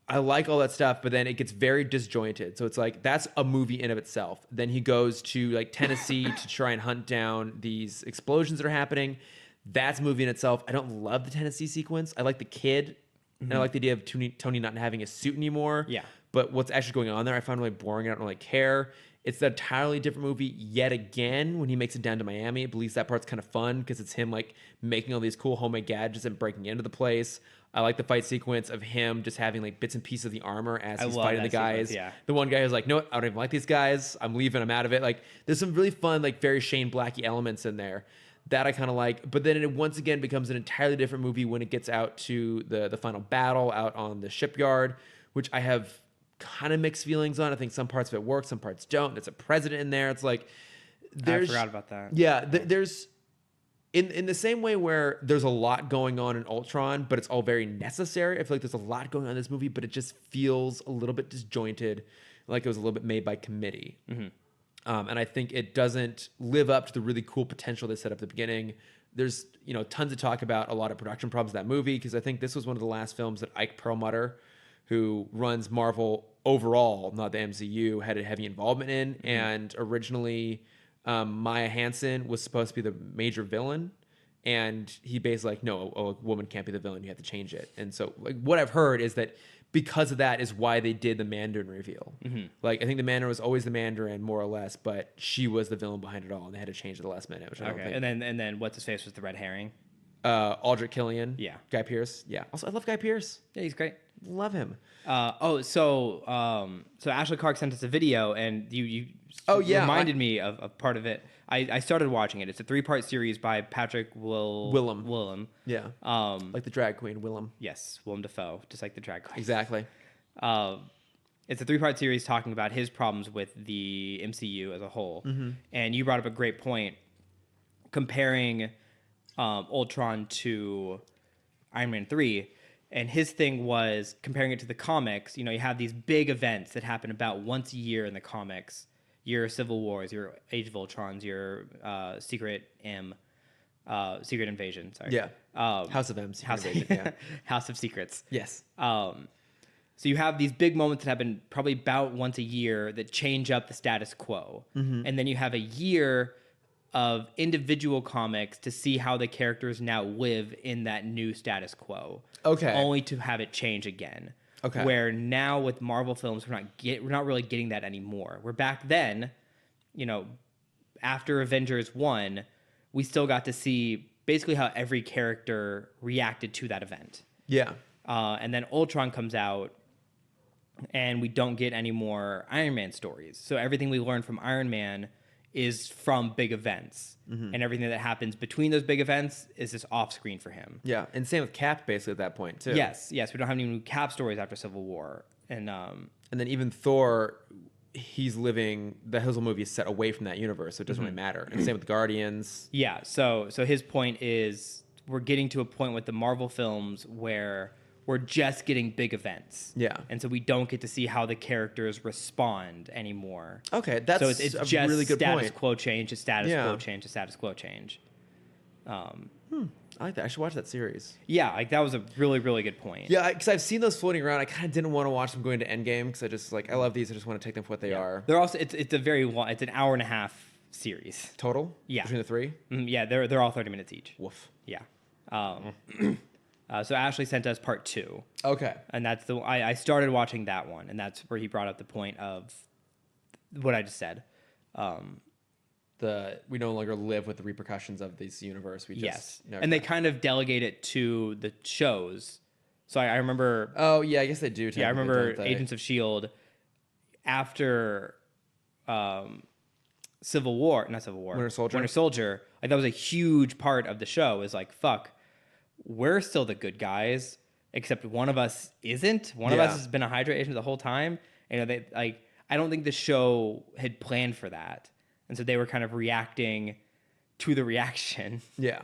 I like all that stuff, but then it gets very disjointed. So it's like, that's a movie in of itself. Then he goes to like Tennessee to try and hunt down these explosions that are happening. That's a movie in itself. I don't love the Tennessee sequence. I like the kid. And I like the idea of Tony not having a suit anymore. Yeah. But what's actually going on there, I found really boring. I don't really care. It's an entirely different movie yet again when he makes it down to Miami. I believe that part's kind of fun because it's him like making all these cool homemade gadgets and breaking into the place. I like the fight sequence of him just having like bits and pieces of the armor as he's fighting the guys. Sequence, yeah. The one guy who's like, no, I don't even like these guys. I'm leaving. I'm out of it. Like, there's some really fun, like very Shane Blacky elements in there that I kind of like. But then it once again becomes an entirely different movie when it gets out to the final battle out on the shipyard, which I have kind of mixed feelings on. I think some parts of it work, some parts don't. There's a president in there. It's like, I forgot about that. Yeah, there's in the same way where there's a lot going on in Ultron, but it's all very necessary. I feel like there's a lot going on in this movie, but it just feels a little bit disjointed, like it was a little bit made by committee. And I think it doesn't live up to the really cool potential they set up at the beginning. There's tons of talk about a lot of production problems in that movie because I think this was one of the last films that Ike Perlmutter, who runs Marvel overall, not the MCU, had a heavy involvement in. And originally, Maya Hansen was supposed to be the major villain, and he basically like, no, a woman can't be the villain. You have to change it. And so, like, what I've heard is that because of that is why they did the Mandarin reveal. Like, I think the Mandarin was always the Mandarin, more or less, but she was the villain behind it all, and they had to change it at the last minute. Which I don't think. And then what's his face was the red herring. Aldrich Killian. Yeah. Guy Pearce. Yeah. Also, I love Guy Pearce. Yeah, he's great. Love him. So Ashley Clark sent us a video, and you reminded me of part of it. I started watching it. It's a 3-part series by Patrick Willem. Yeah. Like the drag queen, Willem. Yes, Willem Dafoe, just like the drag queen. Exactly. It's a 3-part series talking about his problems with the MCU as a whole. And you brought up a great point comparing Ultron to Iron Man 3. And his thing was comparing it to the comics. You have these big events that happen about once a year in the comics. Your Civil Wars, your Age of Ultrons, your Secret Invasion. Sorry. Yeah. House of M. Invasion, yeah. House of Secrets. Yes. So you have these big moments that happen probably about once a year that change up the status quo. And then you have a year of individual comics to see how the characters now live in that new status quo. Okay. Only to have it change again. Okay. Where now with Marvel films, we're not really getting that anymore. Where back then, after Avengers 1, we still got to see basically how every character reacted to that event. Yeah. And then Ultron comes out, and we don't get any more Iron Man stories. So everything we learned from Iron Man is from big events. And everything that happens between those big events is just off screen for him. Yeah, and same with Cap basically at that point too. Yes, we don't have any new Cap stories after Civil War. And then even Thor, he's living, the Hizzle movie is set away from that universe, so it doesn't really matter. And same with the Guardians. Yeah, so his point is we're getting to a point with the Marvel films where we're just getting big events. Yeah. And so we don't get to see how the characters respond anymore. Okay, that's so it's a just really good status point. quo change to status quo change to status quo change. I like that. I should watch that series. Yeah, like that was a really, really good point. Yeah, because I've seen those floating around. I kind of didn't want to watch them going to Endgame because I just I love these. I just want to take them for what they are. They're also it's a very long, it's an hour and a half series Total? Yeah. Between the three? Yeah, they're all 30 minutes each. Woof. Yeah. So Ashley sent us part 2. Okay. And that's I started watching that one, and that's where he brought up the point of what I just said. We no longer live with the repercussions of this universe. We just and they kind of delegate it to the shows. So I remember. Oh yeah, I guess they do. Yeah, I remember Agents of S.H.I.E.L.D. after not Civil War, Winter Soldier. Winter Soldier. Like that was a huge part of the show. Is like fuck. We're still the good guys, except one of us isn't. One of us has been a Hydra agent the whole time. They I don't think the show had planned for that, and so they were kind of reacting to the reaction. Yeah.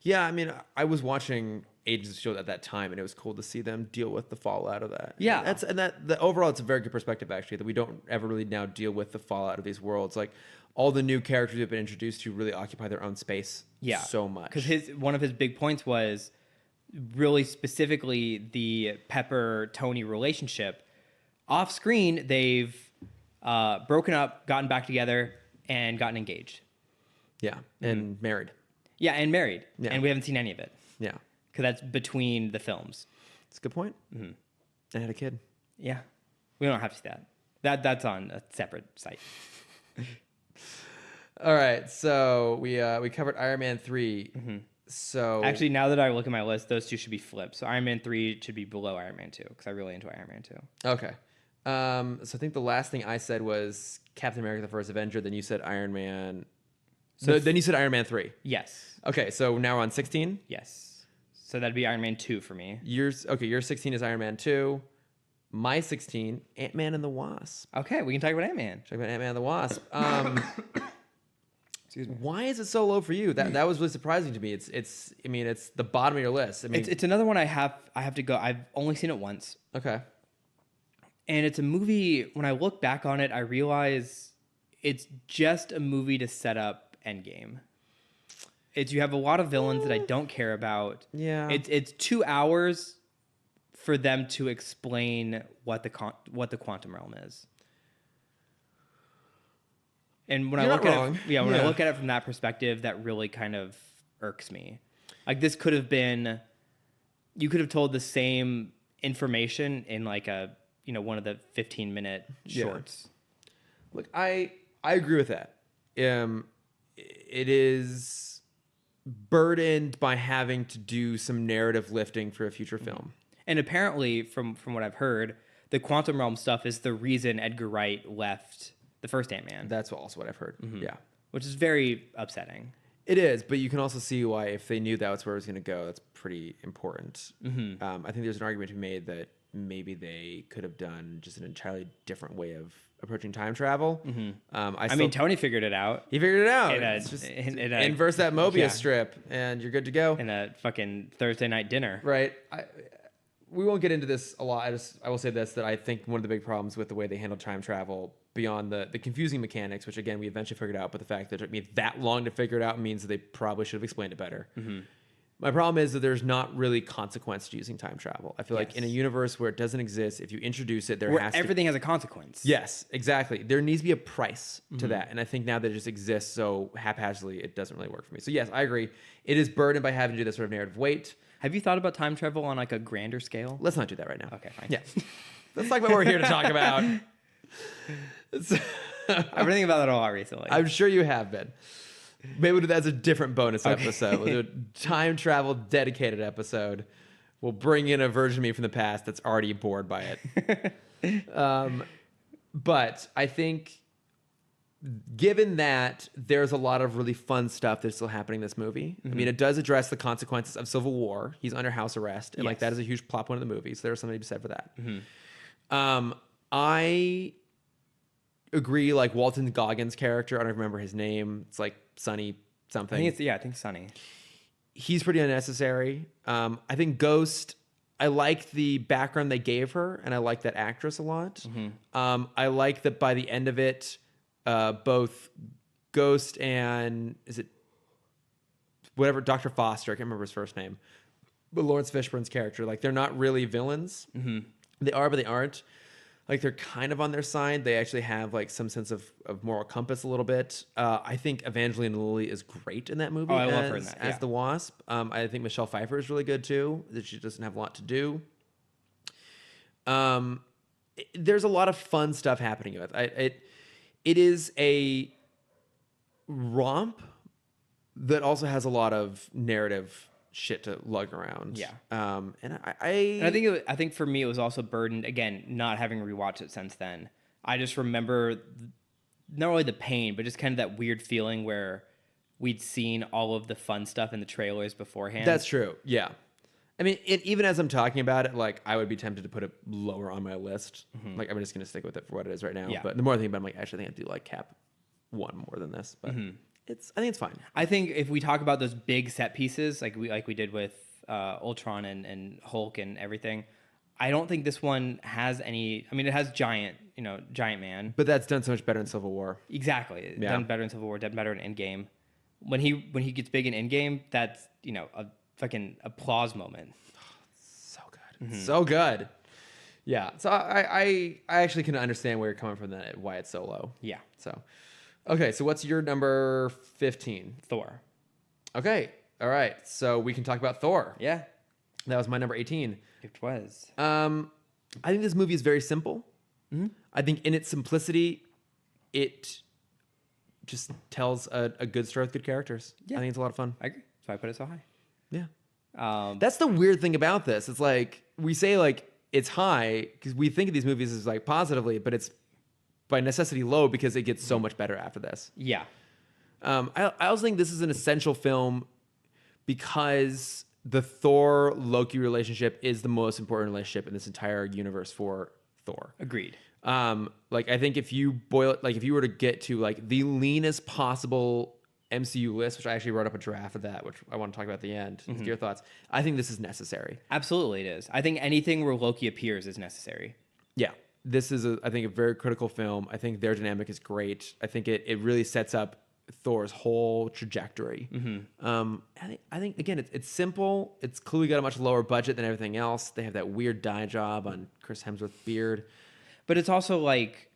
Yeah, I mean, I was watching Agents of S.H.I.E.L.D. at that time, and it was cool to see them deal with the fallout of that. Yeah. Overall, it's a very good perspective, actually, that we don't ever really now deal with the fallout of these worlds. Like, all the new characters we've been introduced to really occupy their own space so much. Because one of his big points was really specifically the Pepper-Tony relationship. Off screen, they've broken up, gotten back together, and gotten engaged. Yeah, and married. Yeah, and married. Yeah. And we haven't seen any of it. Yeah. Because that's between the films. That's a good point. Mm-hmm. I had a kid. Yeah. We don't have to see that. That's on a separate site. All right, so we covered Iron Man 3. Mm-hmm. So actually, now that I look at my list, those two should be flipped. So Iron Man 3 should be below Iron Man 2 because I really enjoy Iron Man 2. Okay. So I think the last thing I said was Captain America: The First Avenger. Then you said Iron Man. So then you said Iron Man 3. Yes. Okay, so now we're on 16. Yes. So that'd be Iron Man 2 for me. Your 16 is Iron Man 2. My 16, Ant-Man and the Wasp. Okay, we can talk about Ant-Man. Talk about Ant-Man and the Wasp. Excuse me. Why is it so low for you? That was really surprising to me. It's the bottom of your list. I mean, it's another one I have to go. I've only seen it once. Okay. And it's a movie, when I look back on it, I realize it's just a movie to set up Endgame. You have a lot of villains that I don't care about. Yeah. It's 2 hours for them to explain what the quantum realm is. And when I look at it from that perspective, that really kind of irks me. Like, this could have been, you could have told the same information in like one of the 15-minute shorts. Look, I agree with that. It is burdened by having to do some narrative lifting for a future film. And apparently, from what I've heard, the quantum realm stuff is the reason Edgar Wright left the first Ant-Man. That's also what I've heard. Mm-hmm. Yeah. Which is very upsetting. It is, but you can also see why, if they knew that was where it was going to go, that's pretty important. Mm-hmm. I think there's an argument to be made that maybe they could have done just an entirely different way of approaching time travel. Mm-hmm. I mean, Tony figured it out. He figured it out. It's just inverse that Mobius strip, and you're good to go. In a fucking Thursday night dinner. Right. We won't get into this a lot. I will say this, that I think one of the big problems with the way they handle time travel, beyond the confusing mechanics, which again we eventually figured out, but the fact that it took me that long to figure it out means that they probably should have explained it better. Mm-hmm. My problem is that there's not really consequence to using time travel. I feel like in a universe where it doesn't exist, if you introduce it, everything has a consequence. Yes, exactly. There needs to be a price to that. And I think now that it just exists so haphazardly, it doesn't really work for me. So yes, I agree. It is burdened by having to do this sort of narrative weight. Have you thought about time travel on like a grander scale? Let's not do that right now. Okay, fine. Yeah. Let's talk about what we're here to talk about. I've been thinking about that a lot recently. I'm sure you have been. Maybe we'll do that as a different bonus episode. We'll do a time travel dedicated episode. We'll bring in a version of me from the past that's already bored by it. But I think, given that there's a lot of really fun stuff that's still happening in this movie. Mm-hmm. I mean, it does address the consequences of Civil War. He's under house arrest. And like that is a huge plot point of the movie. So there's something to be said for that. Mm-hmm. I agree, like Walton Goggins' character, I don't remember his name. It's like Sonny something. I think Sonny. He's pretty unnecessary. I think Ghost, I like the background they gave her, and I like that actress a lot. Mm-hmm. I like that by the end of it, both Ghost and, is it whatever, Dr. Foster, I can't remember his first name, but Lawrence Fishburne's character, like they're not really villains. Mm-hmm. They are, but they aren't. Like they're kind of on their side. They actually have like some sense of moral compass a little bit. I think Evangeline Lilly is great in that movie. I love her in that. As the Wasp. I think Michelle Pfeiffer is really good too. That she doesn't have a lot to do. There's a lot of fun stuff happening with it. It is a romp that also has a lot of narrative shit to lug around. Yeah. And I think for me it was also burdened, again, not having rewatched it since then. I just remember not really the pain, but just kind of that weird feeling where we'd seen all of the fun stuff in the trailers beforehand. That's true. Yeah. I mean, even as I'm talking about it, like I would be tempted to put it lower on my list. Mm-hmm. Like I'm just going to stick with it for what it is right now. Yeah. But the more I think about it, I'm like, actually, I think I do like Cap 1 more than this. But I think it's fine. I think if we talk about those big set pieces, like we did with Ultron and Hulk and everything. I don't think this one has any. I mean, it has Giant Man. But that's done so much better in Civil War. Exactly. Yeah. Done better in Civil War, done better in Endgame. When he gets big in Endgame, that's, a fucking applause moment. So good. So good. Yeah. So I actually can understand where you're coming from, that why it's so low. Yeah. So, okay. So what's your number 15? Thor. Okay. All right. So we can talk about Thor. Yeah. That was my number 18. It was. I think this movie is very simple. I think in its simplicity, it just tells a good story with good characters. Yeah. I think it's a lot of fun. I agree. So I put it so high. Yeah. That's the weird thing about this. It's like we say like it's high because we think of these movies as like positively, but it's by necessity low because it gets so much better after this. Yeah. I also think this is an essential film because the Thor Loki relationship is the most important relationship in this entire universe for Thor. Agreed. Like I think if you boil it, like if you were to get to like the leanest possible MCU list, which I actually wrote up a draft of that, which I want to talk about at the end. With your thoughts, I think this is necessary. Absolutely, it is. I think anything where Loki appears is necessary. Yeah, this is I think a very critical film. I think their dynamic is great. I think it really sets up Thor's whole trajectory. I think again, it's simple. It's clearly got a much lower budget than everything else. They have that weird dye job on Chris Hemsworth's beard, but it's also like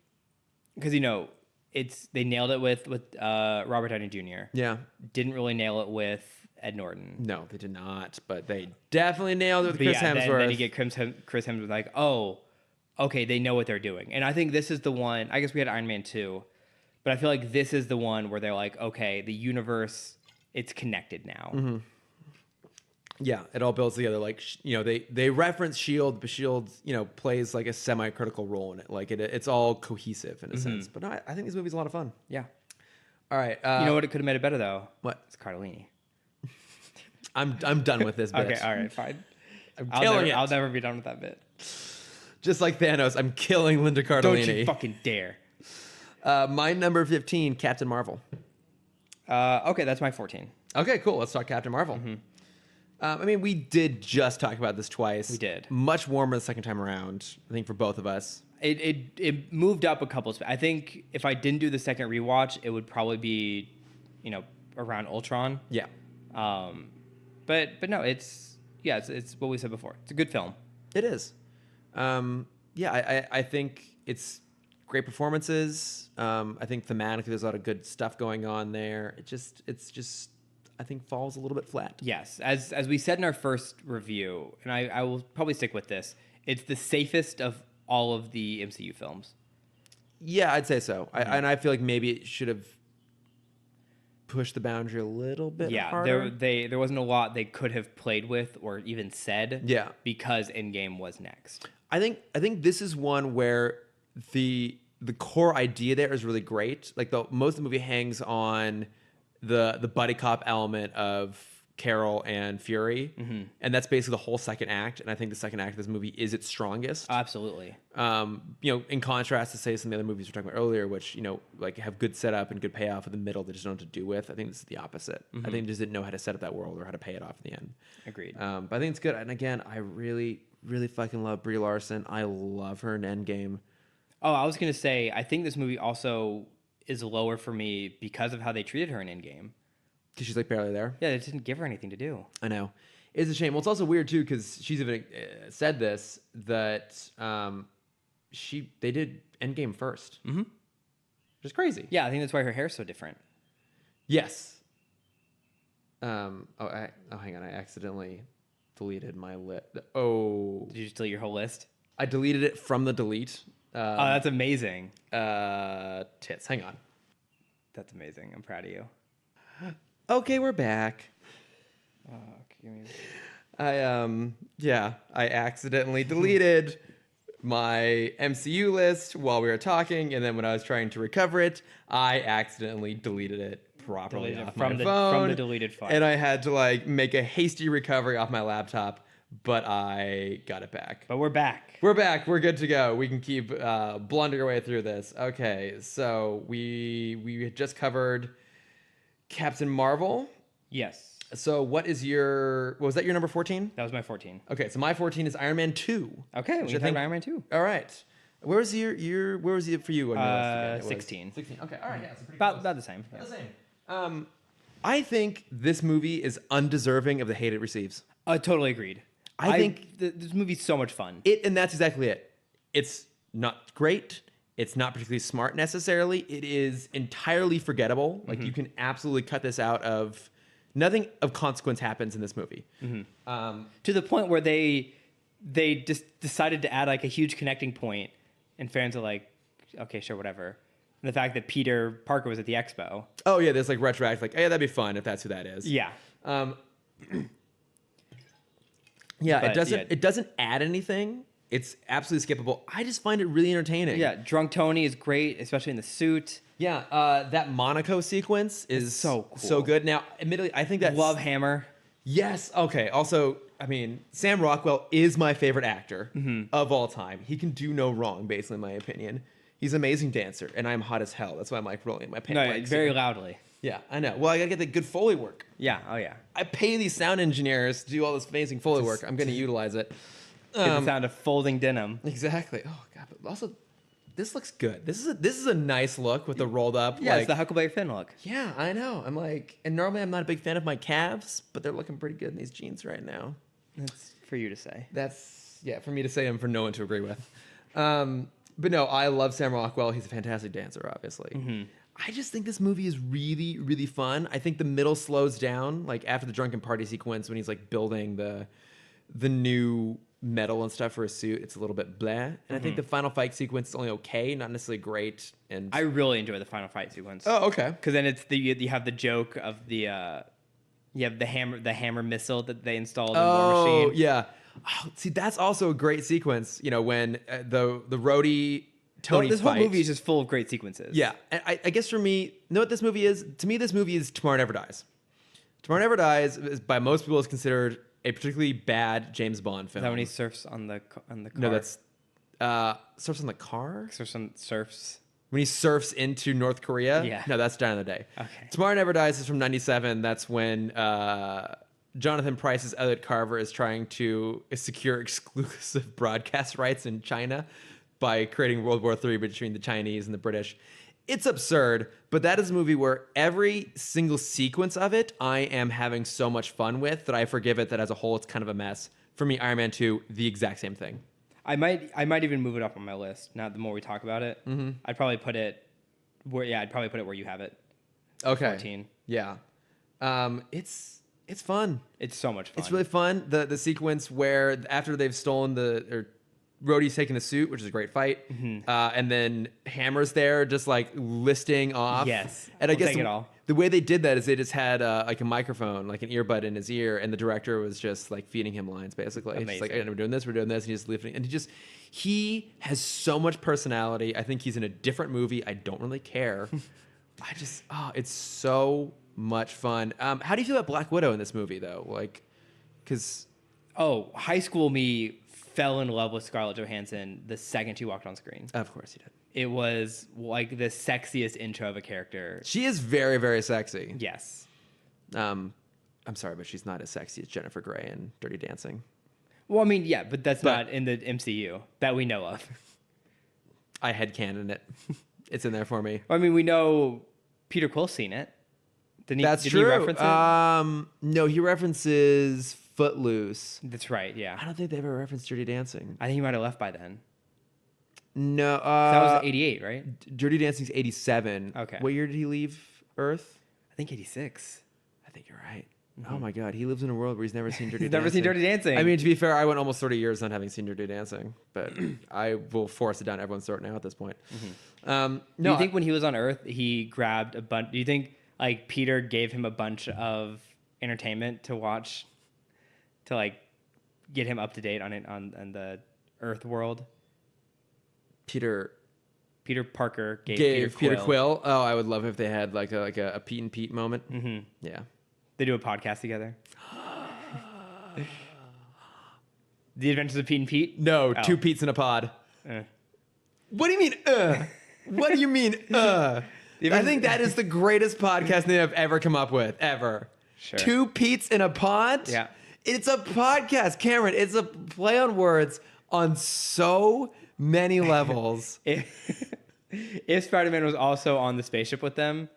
because they nailed it with Robert Downey Jr. Yeah, didn't really nail it with Ed Norton. No, they did not, but they definitely nailed it with Chris Hemsworth. Hemsworth. Then you get Chris Hemsworth like, oh, okay, they know what they're doing, and I think this is the one. I guess we had Iron Man 2. But I feel like this is the one where they're like, okay, the universe, it's connected now. Yeah, it all builds together. Like, they reference S.H.I.E.L.D., but S.H.I.E.L.D., plays like a semi-critical role in it. Like, it's all cohesive in a sense. But no, I think this movie's a lot of fun. Yeah. All right. You know what? It could have made it better, though? What? It's Cardellini. I'm done with this bit. Okay, all right, fine. I'm killing it. I'll never be done with that bit. Just like Thanos, I'm killing Linda Cardellini. Don't you fucking dare. My number 15, Captain Marvel. Okay, that's my 14. Okay, cool. Let's talk Captain Marvel. I mean, we did just talk about this twice. We did. Much warmer the second time around, I think, for both of us. It moved up a couple. I think if I didn't do the second rewatch, it would probably be, around Ultron. Yeah. But no, it's what we said before. It's a good film. It is. I think it's great performances. I think thematically there's a lot of good stuff going on there. It's just I think falls a little bit flat. Yes, as we said in our first review, and I will probably stick with this. It's the safest of all of the MCU films. Yeah, I'd say so. And I feel like maybe it should have pushed the boundary a little bit harder. There wasn't a lot they could have played with or even said. Yeah, because Endgame was next. I think this is one where the core idea there is really great. Like most of the movie hangs on the buddy cop element of Carol and Fury, and that's basically the whole second act. And I think the second act of this movie is its strongest. Absolutely. In contrast to say some of the other movies we were talking about earlier, which like have good setup and good payoff in the middle, they just don't know what to do with. I think this is the opposite. I think they just didn't know how to set up that world or how to pay it off in the end. Agreed. But I think it's good. And again, I really, really fucking love Brie Larson. I love her in Endgame. Oh, I was gonna say, I think this movie also is lower for me because of how they treated her in Endgame. Because she's like barely there. Yeah, they didn't give her anything to do. I know. It's a shame. Well, it's also weird too because she's even said this that they did Endgame first, which is crazy. Yeah, I think that's why her hair's so different. Yes. Hang on. I accidentally deleted my list. Oh. Did you just delete your whole list? I deleted it from the delete. Oh, that's amazing. Tits. Hang on. That's amazing. I'm proud of you. Okay, we're back. I accidentally deleted my MCU list while we were talking, and then when I was trying to recover it, I accidentally deleted it properly off my phone from the deleted file. and I had to make a hasty recovery off my laptop, but I got it back. But we're back. We're back. We're good to go. We can keep blundering our way through this. Okay, so we had just covered Captain Marvel. Yes. So what was that your number 14? That was my 14. Okay, so my 14 is Iron Man 2. Okay, we can talk about Iron Man 2. All right. Where was it for you on your list again? 16. 16. Okay, all right, yeah, so pretty About close. the same. Yeah. About the same. I think this movie is undeserving of the hate it receives. Totally agreed. I think this movie's so much fun. And that's exactly it. It's not great. It's not particularly smart necessarily. It is entirely forgettable. Like you can absolutely cut this out of nothing of consequence happens in this movie. To the point where they just decided to add like a huge connecting point, and fans are like, okay, sure, whatever. And the fact that Peter Parker was at the expo. Oh yeah, there's like retroactive, like, oh, yeah, that'd be fun if that's who that is. Yeah. Yeah, But, it doesn't add anything. It's absolutely skippable. I just find it really entertaining. Yeah, Drunk Tony is great, especially in the suit. Yeah, that Monaco sequence is so cool. so good. Now, admittedly, I think that's Love Hammer. Yes. Okay. Also, I mean, Sam Rockwell is my favorite actor of all time. He can do no wrong, basically, in my opinion. He's an amazing dancer, and I'm hot as hell. That's why I'm like rolling my pants. No, very loudly. Yeah, I know. Well, I gotta get the good Foley work. Yeah. Oh yeah. I pay these sound engineers to do all this amazing Foley work. I'm gonna utilize it. Get the sound of folding denim. Exactly. Oh god, but also, this looks good. This is a nice look with the rolled up. Yeah, like, it's the Huckleberry Finn look. yeah, I know. I'm like, and normally I'm not a big fan of my calves, but they're looking pretty good in these jeans right now. That's for you to say. That's for me to say and for no one to agree with. But no, I love Sam Rockwell. He's a fantastic dancer, obviously. I just think this movie is really, really fun. I think the middle slows down, like after the drunken party sequence when he's like building the new metal and stuff for his suit. It's a little bit bleh. And I think the final fight sequence is only okay, not necessarily great. And I really enjoy the final fight sequence. oh, okay. Because then it's you have the joke of the you have the hammer missile that they installed in War Machine. Yeah. Oh, see, that's also a great sequence. You know, when the roadie Tony This whole fight. movie is just full of great sequences. Yeah, and I guess for me, you know what this movie is? To me, this movie is Tomorrow Never Dies. Tomorrow Never Dies is by most people is considered a particularly bad James Bond film. Is that when he surfs on the car? No, that's surfs on the car. Surfs. When he surfs into North Korea. Yeah. No, that's Die on the Day. Okay. Tomorrow Never Dies is from '97. That's when Jonathan Pryce's Elliot Carver is trying to secure exclusive broadcast rights in China by creating World War III between the Chinese and the British. It's absurd, but that is a movie where every single sequence of it I am having so much fun with that I forgive it that as a whole it's kind of a mess. For me, Iron Man 2, the exact same thing. I might even move it up on my list. Now, the more we talk about it, I'd probably put it where you have it. Okay. 14. Yeah. It's fun. It's so much fun. It's really fun. The sequence where after they've stolen Rhodey's taking the suit, which is a great fight, and then Hammer's there just like listing off. Yes. And I We'll guess take it all. the way they did that is they just had like a microphone, like an earbud in his ear, and the director was just like feeding him lines basically. It's just like, hey, we're doing this, and he's lifting, and he has so much personality. I think he's in a different movie. I don't really care. It's so much fun. How do you feel about Black Widow in this movie though? Like, because high school me fell in love with Scarlett Johansson the second she walked on screen. of course he did. It was like the sexiest intro of a character. She is very, very sexy. Yes. I'm sorry, but she's not as sexy as Jennifer Grey in Dirty Dancing. Well, I mean, yeah, but that's not in the MCU that we know of. I headcanon it. It's in there for me. I mean, we know Peter Quill's seen it. Did he True. reference it? No, he references Footloose. That's right, yeah. I don't think they ever referenced Dirty Dancing. I think he might have left by then. No. That was 88, right? Dirty Dancing's 87. Okay. What year did he leave Earth? I think 86. I think you're right. Oh my God, he lives in a world where he's never seen Dirty He's Dancing. never seen Dirty Dancing. I mean, to be fair, I went almost 30 years not having seen Dirty Dancing, but I will force it down everyone's throat now at this point. Do you think when he was on Earth, he grabbed a bunch? Do you think like Peter gave him a bunch of entertainment to watch, to like get him up to date on it on the Earth world? Peter Parker gave Peter Quill. Oh, I would love if they had like a Pete and Pete moment. Yeah. They do a podcast together. The Adventures of Pete and Pete? No, Oh. two Pete's in a pod. Eh. What do you mean? What do you mean? I think that is the greatest podcast name I've ever come up with, ever. Sure. Two Pete's in a pod? Yeah. It's a podcast, Cameron. It's a play on words on so many levels. If Spider-Man was also on the spaceship with them,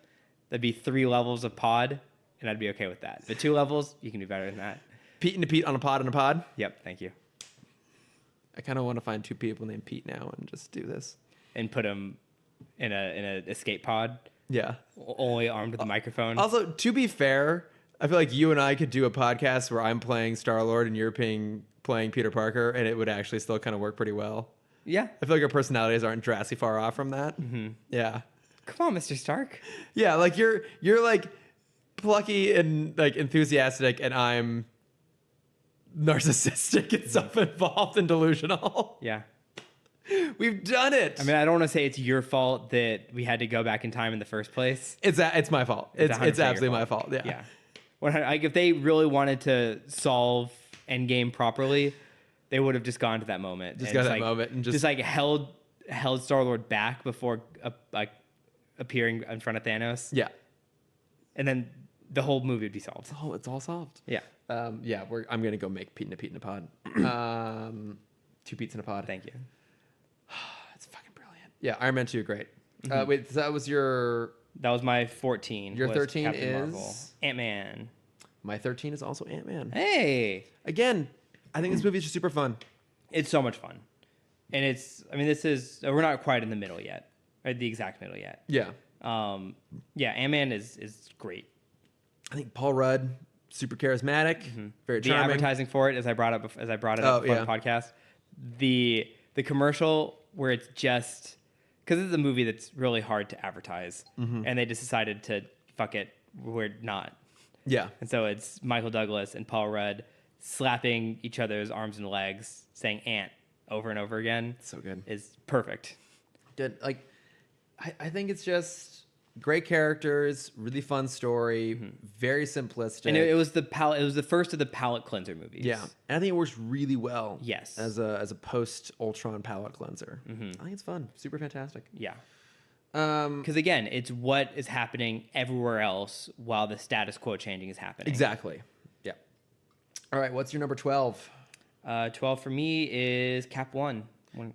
that'd be 3 levels of pod, and I'd be okay with that. But 2 levels, you can do better than that. Pete and a Pete on a pod and a pod? Yep, thank you. I kind of want to find 2 people named Pete now and just do this. And put them in a escape pod, Yeah. only armed with a microphone. Also, to be fair, I feel like you and I could do a podcast where I'm playing Star-Lord and you're playing Peter Parker, and it would actually still kind of work pretty well. Yeah. I feel like our personalities aren't drastically far off from that. Mm-hmm. Yeah. Come on, Mr. Stark. Yeah, like you're like plucky and like enthusiastic, and I'm narcissistic and self-involved and delusional. Yeah. We've done it. I mean, I don't want to say it's your fault that we had to go back in time in the first place. It's my fault. It's 100% your absolutely my fault. Yeah. Yeah. Like if they really wanted to solve Endgame properly, they would have just gone to that moment. Just got that moment and just like held Star-Lord back before like appearing in front of Thanos. Yeah. And then the whole movie would be solved. Oh, it's all solved. Yeah. Yeah. I'm gonna go make Pete in a pod. 2 Pete's in a pod. Thank you. It's fucking brilliant. Yeah. Iron Man 2, great. Wait, so that was your. That was my 14. Your was 13 Captain is Marvel. Ant-Man. My 13 is also Ant-Man. Hey. Again, I think this movie is just super fun. It's so much fun. And this is, we're not quite in the middle yet, or the exact middle yet. Yeah. Yeah, Ant-Man is great. I think Paul Rudd, super charismatic, very The charming. advertising for it, as I brought it up on the podcast, the commercial where it's just, because it's a movie that's really hard to advertise, and they just decided to fuck it, we're not. Yeah. And so it's Michael Douglas and Paul Rudd slapping each other's arms and legs, saying "ant" over and over again. So good. Is perfect. Good. Like, I think it's just great characters, really fun story, very simplistic. And it was the first of the palate cleanser movies. Yeah, and I think it works really well. Yes. As a post Ultron palate cleanser. I think it's fun, super fantastic. Yeah. Because again, it's what is happening everywhere else while the status quo changing is happening. Exactly. Yeah. All right, what's your number 12? 12 for me is Cap 1.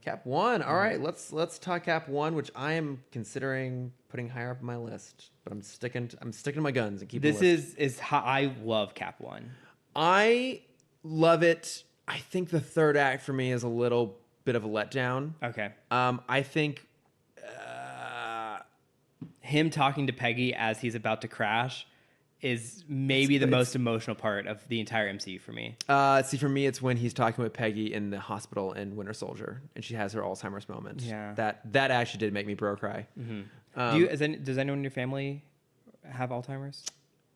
Cap 1. All right, let's talk Cap 1, which I am considering putting higher up on my list, but I'm sticking to my guns and keeping. This is how I love Cap 1. I love it. I think the third act for me is a little bit of a letdown. Okay. I think him talking to Peggy as he's about to crash is maybe the most emotional part of the entire MCU for me. See, for me, it's when he's talking with Peggy in the hospital in Winter Soldier, and she has her Alzheimer's moment. Yeah. That actually did make me bro cry. Does anyone in your family have Alzheimer's?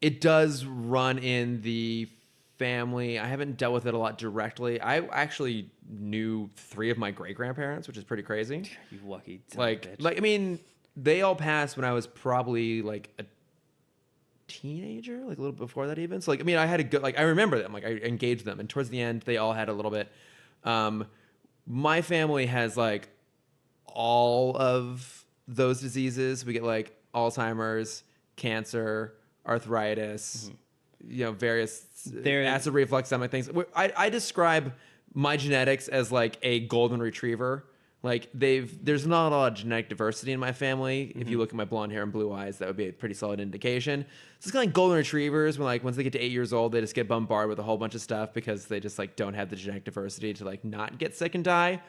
It does run in the family. I haven't dealt with it a lot directly. I actually knew 3 of my great grandparents, which is pretty crazy. You lucky son of a bitch. Like I mean, they all passed when I was probably like a teenager, like a little before that even. So like, I mean, I had a good, like, I remember them, like I engaged them, and towards the end they all had a little bit. My family has like all of those diseases. We get like Alzheimer's, cancer, arthritis, various acid reflux, stomach things. I describe my genetics as like a golden retriever. Like there's not a lot of genetic diversity in my family. If you look at my blonde hair and blue eyes, that would be a pretty solid indication. So it's kind of like golden retrievers when like once they get to 8 years old, they just get bombarded with a whole bunch of stuff because they just like don't have the genetic diversity to like not get sick and die.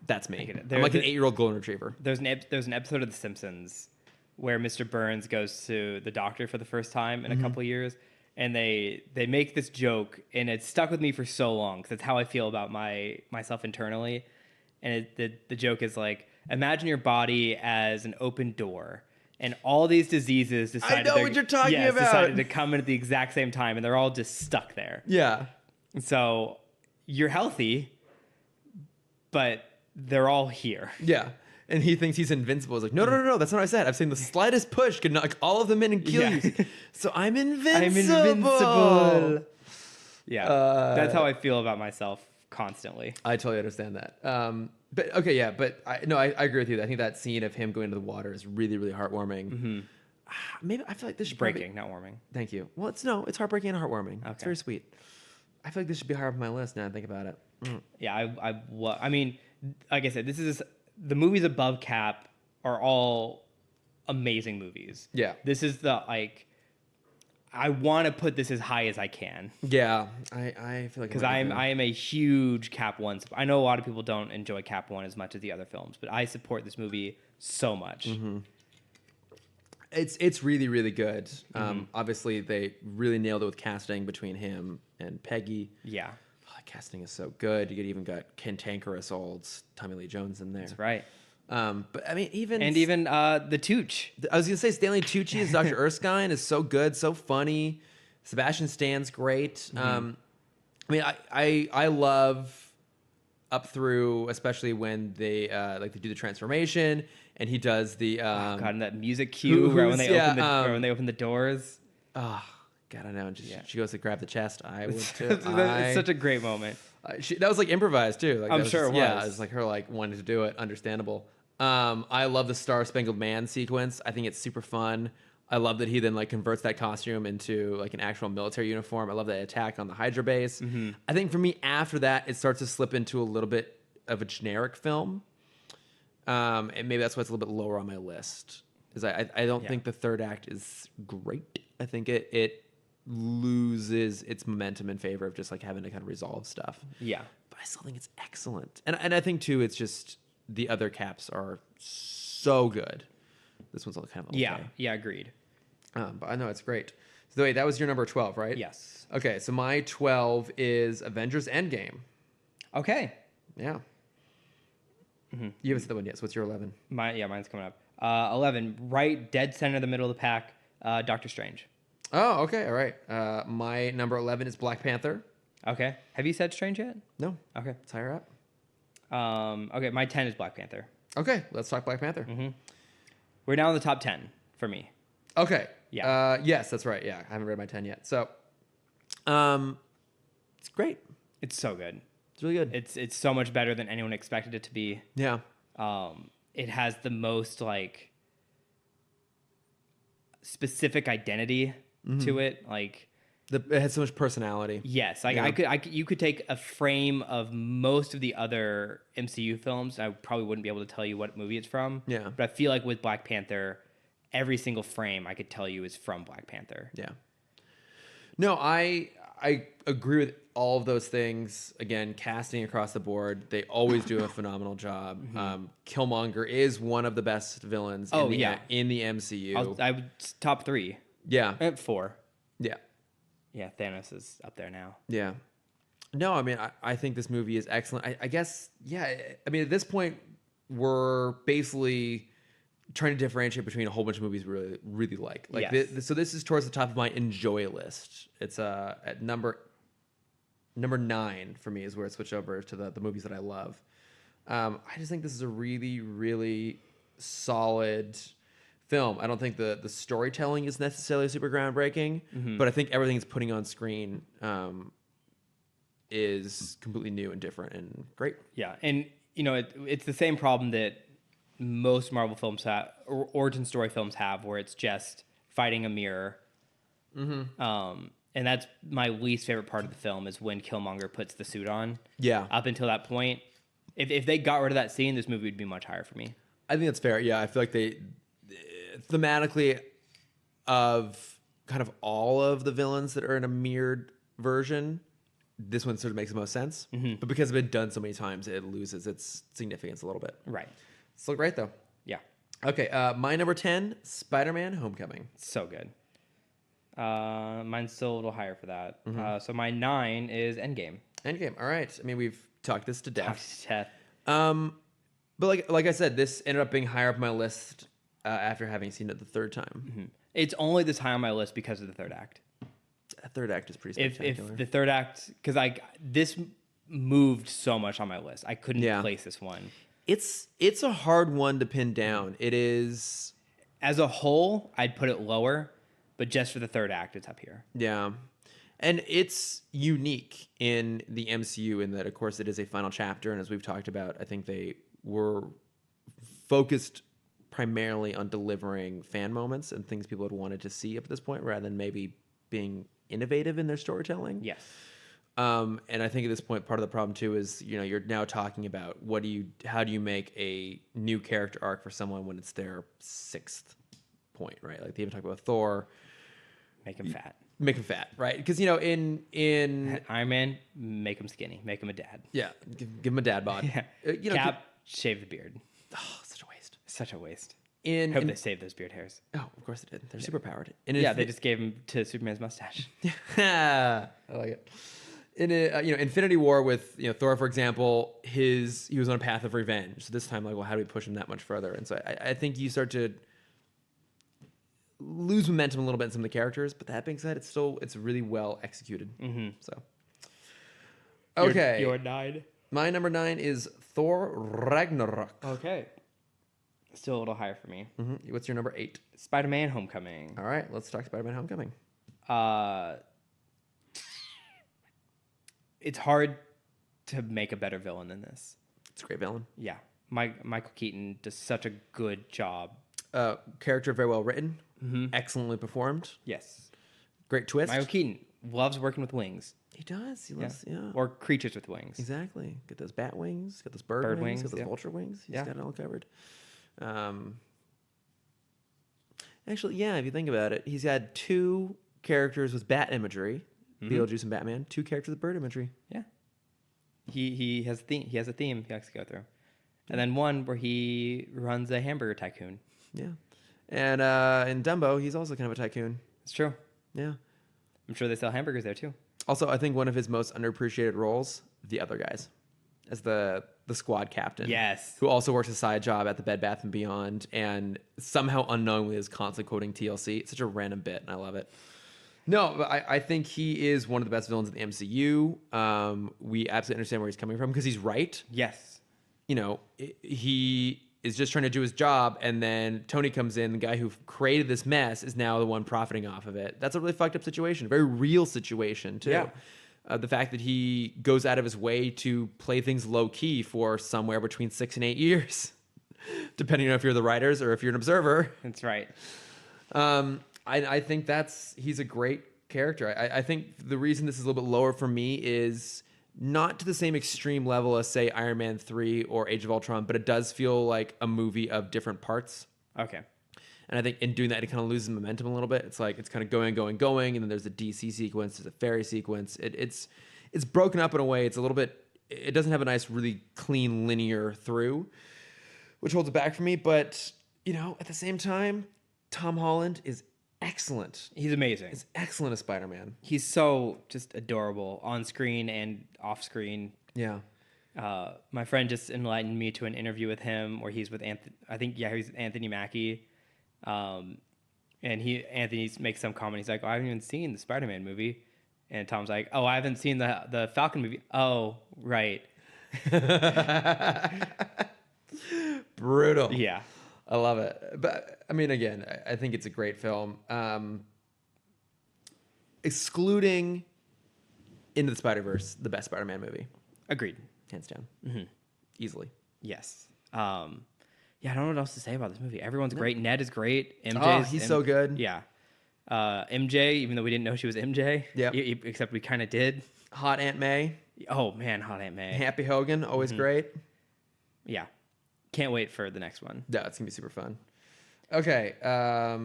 That's me. I'm like an 8-year-old golden retriever. There's an episode of The Simpsons where Mr. Burns goes to the doctor for the first time in a couple of years, and they make this joke, and it stuck with me for so long because it's how I feel about myself internally. And the joke is like, imagine your body as an open door, and all these diseases decided what you're talking about. Decided to come in at the exact same time, and they're all just stuck there. Yeah. So you're healthy, but they're all here. Yeah. And he thinks he's invincible. It's like, no, that's not what I said. I'm saying the slightest push could knock all of them in and kill you. So I'm invincible. Yeah. That's how I feel about myself constantly. I totally understand that. But okay, yeah. But I agree with you. I think that scene of him going into the water is really, really heartwarming. maybe I feel like this should Breaking, not warming. Thank you. Well, it's heartbreaking and heartwarming. It's Okay. very sweet. I feel like this should be higher up on my list now. I think about it. Yeah, I mean, like I said, the movies above Cap are all amazing movies. Yeah. This is I want to put this as high as I can. Yeah, I feel like Because I am a huge Cap 1. I know a lot of people don't enjoy Cap 1 as much as the other films, but I support this movie so much. Mm-hmm. It's really, really good. Obviously, they really nailed it with casting between him and Peggy. Yeah. Oh, the casting is so good. You even got cantankerous old Tommy Lee Jones in there. That's right. But I mean, even the Tooch. I was gonna say Stanley Tucci as Dr. Erskine is so good, so funny. Sebastian Stan's great. I mean, I love up through, especially when they they do the transformation and he does the God, and that music cue when they open the doors. Oh God, I know. She goes to grab the chest. I would too. It's such a great moment. That was like improvised too. Like, I'm sure it was. Yeah, it's like her wanting to do it. Understandable. I love the Star Spangled Man sequence. I think it's super fun. I love that he then converts that costume into an actual military uniform. I love that attack on the Hydra base. I think for me, after that, it starts to slip into a little bit of a generic film. And maybe that's why it's a little bit lower on my list. Because I don't think the third act is great. I think it loses its momentum in favor of just having to kind of resolve stuff. Yeah. But I still think it's excellent. And I think too, it's just the other Caps are so good. This one's all kind of okay. Yeah, agreed. But I know it's great. So wait, that was your number 12, right? Yes. Okay, so my 12 is Avengers Endgame. Okay. Yeah. You haven't said that one yet, so what's your 11? Mine's coming up. 11, right dead center in the middle of the pack, Doctor Strange. Oh, okay, all right. My number 11 is Black Panther. Okay. Have you said Strange yet? No. Okay. It's higher up. Okay, my 10 is Black Panther. Okay, let's talk Black Panther. We're now in the top 10 for me. Okay. Yeah. Yes, that's right. Yeah, I haven't read my 10 yet. So, it's great. It's so good. It's really good. It's so much better than anyone expected it to be. Yeah. It has the most specific identity to it. It has so much personality. Yes, you could take a frame of most of the other MCU films. I probably wouldn't be able to tell you what movie it's from. Yeah. But I feel like with Black Panther, every single frame I could tell you is from Black Panther. Yeah. No, I agree with all of those things. Again, casting across the board, they always do a phenomenal job. Killmonger is one of the best villains in the MCU. I would top 3. Yeah. 4. Yeah. Yeah, Thanos is up there now. Yeah. No, I mean, I think this movie is excellent. I guess, yeah. I mean, at this point, we're basically trying to differentiate between a whole bunch of movies we really, really like. Yes. So this is towards the top of my enjoy list. It's at number 9 for me is where it switched over to the movies that I love. I just think this is a really, really solid film. I don't think the storytelling is necessarily super groundbreaking, but I think everything it's putting on screen is completely new and different and great. Yeah, and it's the same problem that most Marvel films have, or origin story films have, where it's just fighting a mirror. And that's my least favorite part of the film is when Killmonger puts the suit on. Yeah. Up until that point, if they got rid of that scene, this movie would be much higher for me. I think that's fair. Yeah, I feel like they thematically of kind of all of the villains that are in a mirrored version, this one sort of makes the most sense. But because it's been done so many times, it loses its significance a little bit. Right. Still great though. Yeah. Okay, my number 10, Spider-Man: Homecoming. So good. Mine's still a little higher for that. So my 9 is Endgame. Endgame. All right. I mean, we've talked this to death. Death. But like I said, this ended up being higher up on my list after having seen it the third time. It's only this high on my list because of the third act. The third act is pretty spectacular. If the third act, because this moved so much on my list, I couldn't place this one. It's a hard one to pin down. It is. As a whole, I'd put it lower, but just for the third act, it's up here. Yeah. And it's unique in the MCU in that, of course, it is a final chapter. And as we've talked about, I think they were focused primarily on delivering fan moments and things people had wanted to see up to this point, rather than maybe being innovative in their storytelling. Yes. And I think at this point, part of the problem too is, you're now talking about how do you make a new character arc for someone when it's their sixth point, right? Like they even talk about Thor. Make him fat. Make him fat, right? Because in Iron Man, make him skinny. Make him a dad. yeah, give him a dad bod. Yeah. Cap, shave the beard. Oh, such a waste. Such a waste. In They saved those beard hairs. Oh, of course they did. They're super powered. They just gave him to Superman's mustache. I like it. In Infinity War with Thor, for example, he was on a path of revenge. So this time, like, well, how do we push him that much further? And so I think you start to lose momentum a little bit in some of the characters. But that being said, it's really well executed. Mm-hmm. So okay, Your 9. my number 9 is Thor Ragnarok. Okay. Still a little higher for me. Mm-hmm. What's your number 8? Spider-Man: Homecoming. All right, let's talk Spider-Man: Homecoming. It's hard to make a better villain than this. It's a great villain. Yeah. Michael Keaton does such a good job. Character very well written, excellently performed. Yes. Great twist. Michael Keaton loves working with wings. He does. He loves, yeah. Or creatures with wings. Exactly. Get those bat wings. Get those bird wings. Get those vulture wings. He's got it all covered. Actually, yeah. If you think about it, he's had 2 characters with bat imagery. Beetlejuice and Batman. 2 characters with bird imagery. Yeah. He has a theme he likes to go through, and then one where he runs a hamburger tycoon. Yeah. And in Dumbo, he's also kind of a tycoon. It's true. Yeah. I'm sure they sell hamburgers there too. Also, I think one of his most underappreciated roles, the other guys, as the squad captain. Yes. Who also works a side job at the Bed Bath & Beyond and somehow unknowingly is constantly quoting TLC. It's such a random bit, and I love it. No, but I think he is one of the best villains in the MCU. We absolutely understand where he's coming from because he's right. Yes. He is just trying to do his job, and then Tony comes in, the guy who created this mess is now the one profiting off of it. That's a really fucked up situation, a very real situation, too. Yeah. The fact that he goes out of his way to play things low key for somewhere between 6 and 8 years, depending on if you're the writers or if you're an observer. That's right. I think he's a great character. I think the reason this is a little bit lower for me is not to the same extreme level as, say, Iron Man 3 or Age of Ultron, but it does feel like a movie of different parts. Okay. And I think in doing that, it kind of loses momentum a little bit. It's like it's kind of going, and then there's a DC sequence, there's a fairy sequence. It's broken up in a way. It's a little bit. It doesn't have a nice, really clean, linear through, which holds it back for me. But at the same time, Tom Holland is excellent. He's amazing. He's excellent as Spider-Man. He's so just adorable on screen and off screen. Yeah. My friend just enlightened me to an interview with him where he's with he's Anthony Mackie. And Anthony makes some comment. He's like, "Oh, I haven't even seen the Spider-Man movie." And Tom's like, "Oh, I haven't seen the Falcon movie." Oh, right. Brutal. Yeah. I love it. But I mean, again, I think it's a great film. Excluding Into the Spider-Verse, the best Spider-Man movie. Agreed. Hands down. Mm-hmm. Easily. Yes. Yeah, I don't know what else to say about this movie. Everyone's great. Ned is great. He's so good. Yeah. MJ, even though we didn't know she was MJ. Yeah. Except we kind of did. Hot Aunt May. Oh, man, hot Aunt May. Happy Hogan, always great. Yeah. Can't wait for the next one. Yeah, it's going to be super fun. Okay. That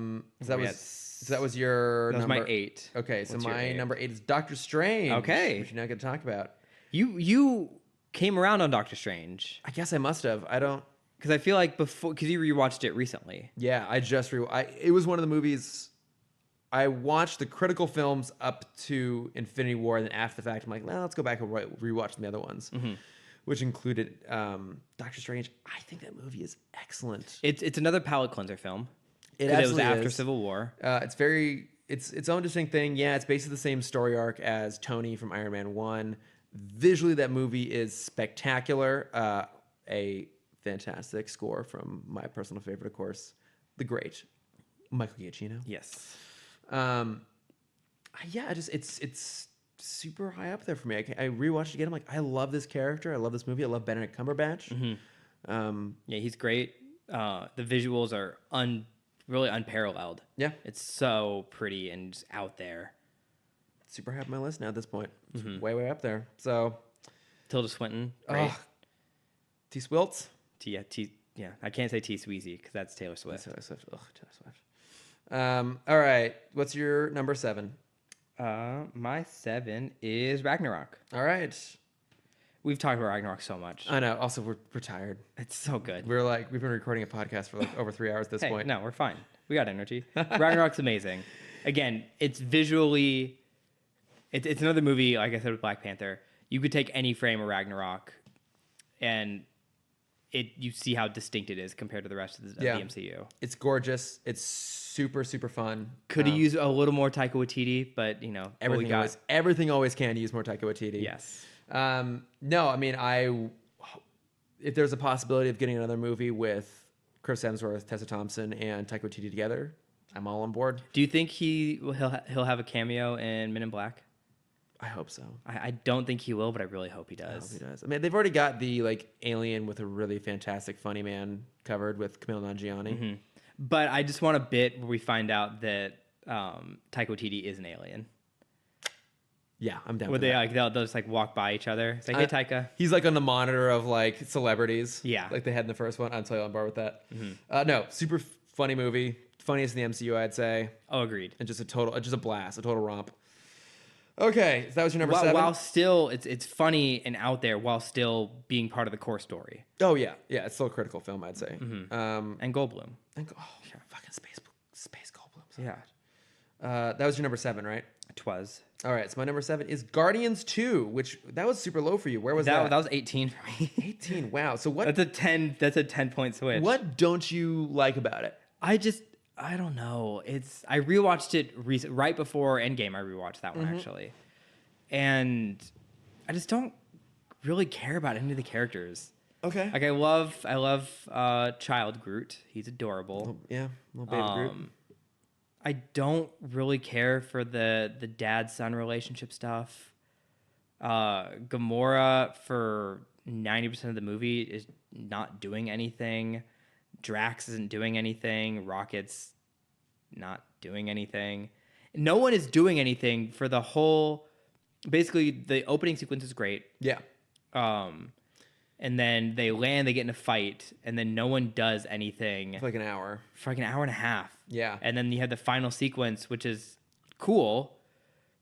was your That was number? my 8. Okay, so What's your my 8? number 8 is Doctor Strange. Okay. Which you're now going to talk about. You came around on Doctor Strange. I guess I must have. I don't... Because I feel like because you rewatched it recently. Yeah, I just it was one of the movies I watched the critical films up to Infinity War, and then after the fact, I'm like, well, let's go back and rewatch the other ones, which included Doctor Strange. I think that movie is excellent. It's another palate cleanser film. It was after is. Civil War. It's its own distinct thing. Yeah, it's basically the same story arc as Tony from Iron Man 1. Visually, that movie is spectacular. A fantastic score from my personal favorite, of course, the great Michael Giacchino. Yes. It's super high up there for me. I rewatched it again. I'm like, I love this character. I love this movie. I love Benedict Cumberbatch. Yeah, he's great. The visuals are really unparalleled. Yeah. It's so pretty and just out there. Super high on my list now at this point. It's way up there. So, Tilda Swinton, great. T. Swilts. Yeah, I can't say T Sweezy because that's Taylor Swift. Taylor Swift. Ugh, Taylor Swift. All right. What's your number 7? My 7 is Ragnarok. All right. We've talked about Ragnarok so much. I know. Also, we're tired. It's so good. We've been recording a podcast for like over 3 hours at this point. No, we're fine. We got energy. Ragnarok's amazing. Again, it's visually, it's another movie, like I said with Black Panther. You could take any frame of Ragnarok and you see how distinct it is compared to the rest of the MCU. It's gorgeous. It's super, super fun. Could have used a little more Taika Waititi, but everything always can use more Taika Waititi. Yes. No, I mean, if there's a possibility of getting another movie with Chris Hemsworth, Tessa Thompson, and Taika Waititi together, I'm all on board. Do you think he'll have a cameo in Men in Black? I hope so. I don't think he will, but I really hope he does. I hope he does. I mean, they've already got the alien with a really fantastic funny man covered with Kumail Nanjiani. Mm-hmm. But I just want a bit where we find out that Taika Waititi is an alien. Yeah, I'm down. Where they'll just walk by each other. It's like, hey, Taika. He's on the monitor of celebrities. Yeah, like they had in the first one. I'm totally on board with that. Mm-hmm. No, super funny movie, funniest in the MCU, I'd say. Oh, agreed. And just a blast, a total romp. Okay, so that was your number 7. While still, it's funny and out there while still being part of the core story. Oh yeah, it's still a critical film, I'd say. Mm-hmm. And Goldblum. Fucking space Goldblum. So yeah. That was your number 7, right? It was. All right, so my number 7 is Guardians 2, which that was super low for you. Where was that? That was 18 for me. 18. Wow. So what? That's a 10-point switch. What don't you like about it? I don't know. I rewatched it right before Endgame. I rewatched that one actually, and I just don't really care about any of the characters. Okay. I love Child Groot. He's adorable. Little baby Groot. I don't really care for the dad-son relationship stuff. Gamora for 90% of the movie is not doing anything. Drax isn't doing anything. Rocket's not doing anything. No one is doing anything for the whole. Basically, the opening sequence is great. Yeah. And then they land, they get in a fight, and then no one does anything for an hour. For an hour and a half. Yeah. And then you have the final sequence, which is cool,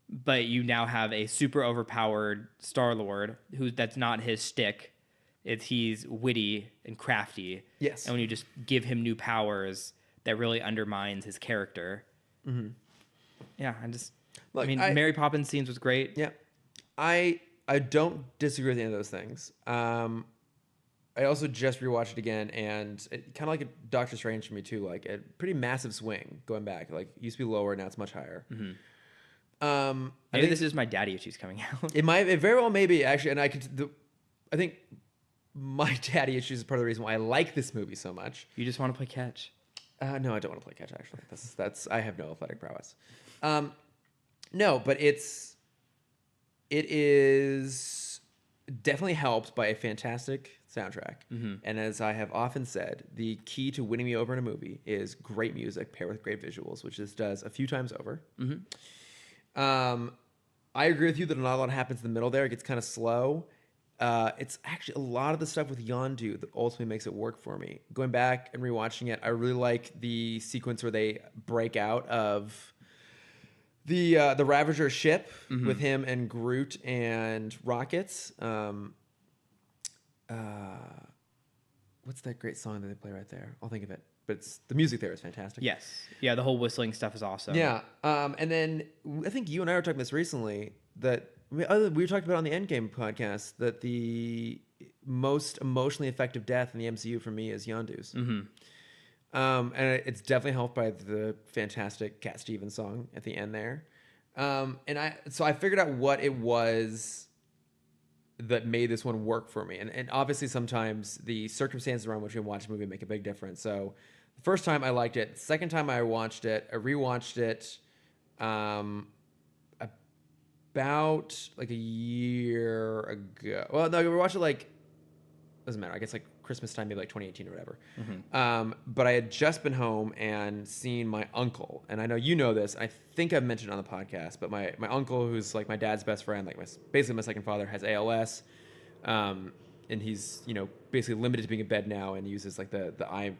but you now have a super overpowered Star-Lord that's not his shtick. He's witty and crafty. Yes. And when you just give him new powers, that really undermines his character. Mm-hmm. Yeah, Mary Poppins scenes was great. Yeah. I don't disagree with any of those things. I also just rewatched it again, and it kind of like a Doctor Strange for me too. Like a pretty massive swing going back. Like it used to be lower, now it's much higher. Mm-hmm. Maybe this is my daddy issues coming out. It very well may be actually, and I think my daddy issues is part of the reason why I like this movie so much. You just want to play catch. No, I don't want to play catch. Actually, that's I have no athletic prowess. No, but it is definitely helped by a fantastic soundtrack. Mm-hmm. And as I have often said, the key to winning me over in a movie is great music paired with great visuals, which this does a few times over. Mm-hmm. I agree with you that not a lot happens in the middle there. It gets kind of slow. It's actually a lot of the stuff with Yondu that ultimately makes it work for me. Going back and rewatching it, I really like the sequence where they break out of the Ravager ship with him and Groot and Rockets. What's that great song that they play right there? I'll think of it. But the music there is fantastic. Yes. Yeah, the whole whistling stuff is awesome. Yeah. And then I think you and I were talking this recently that we were talking about on the Endgame podcast that the most emotionally effective death in the MCU for me is Yondu's. Mm-hmm. And it's definitely helped by the fantastic Cat Stevens song at the end there. So I figured out what it was that made this one work for me. And obviously sometimes the circumstances around which we watch a movie make a big difference. So the first time I liked it. Second time I watched it, I rewatched it about like a year ago. Well, no, we watched it like doesn't matter. I guess like Christmas time, maybe like 2018 or whatever. But I had just been home and seen my uncle, and I know you know this. I think I've mentioned it on the podcast, but my uncle, who's like my dad's best friend, like basically my second father, has ALS, and he's basically limited to being in bed now, and uses like the eye.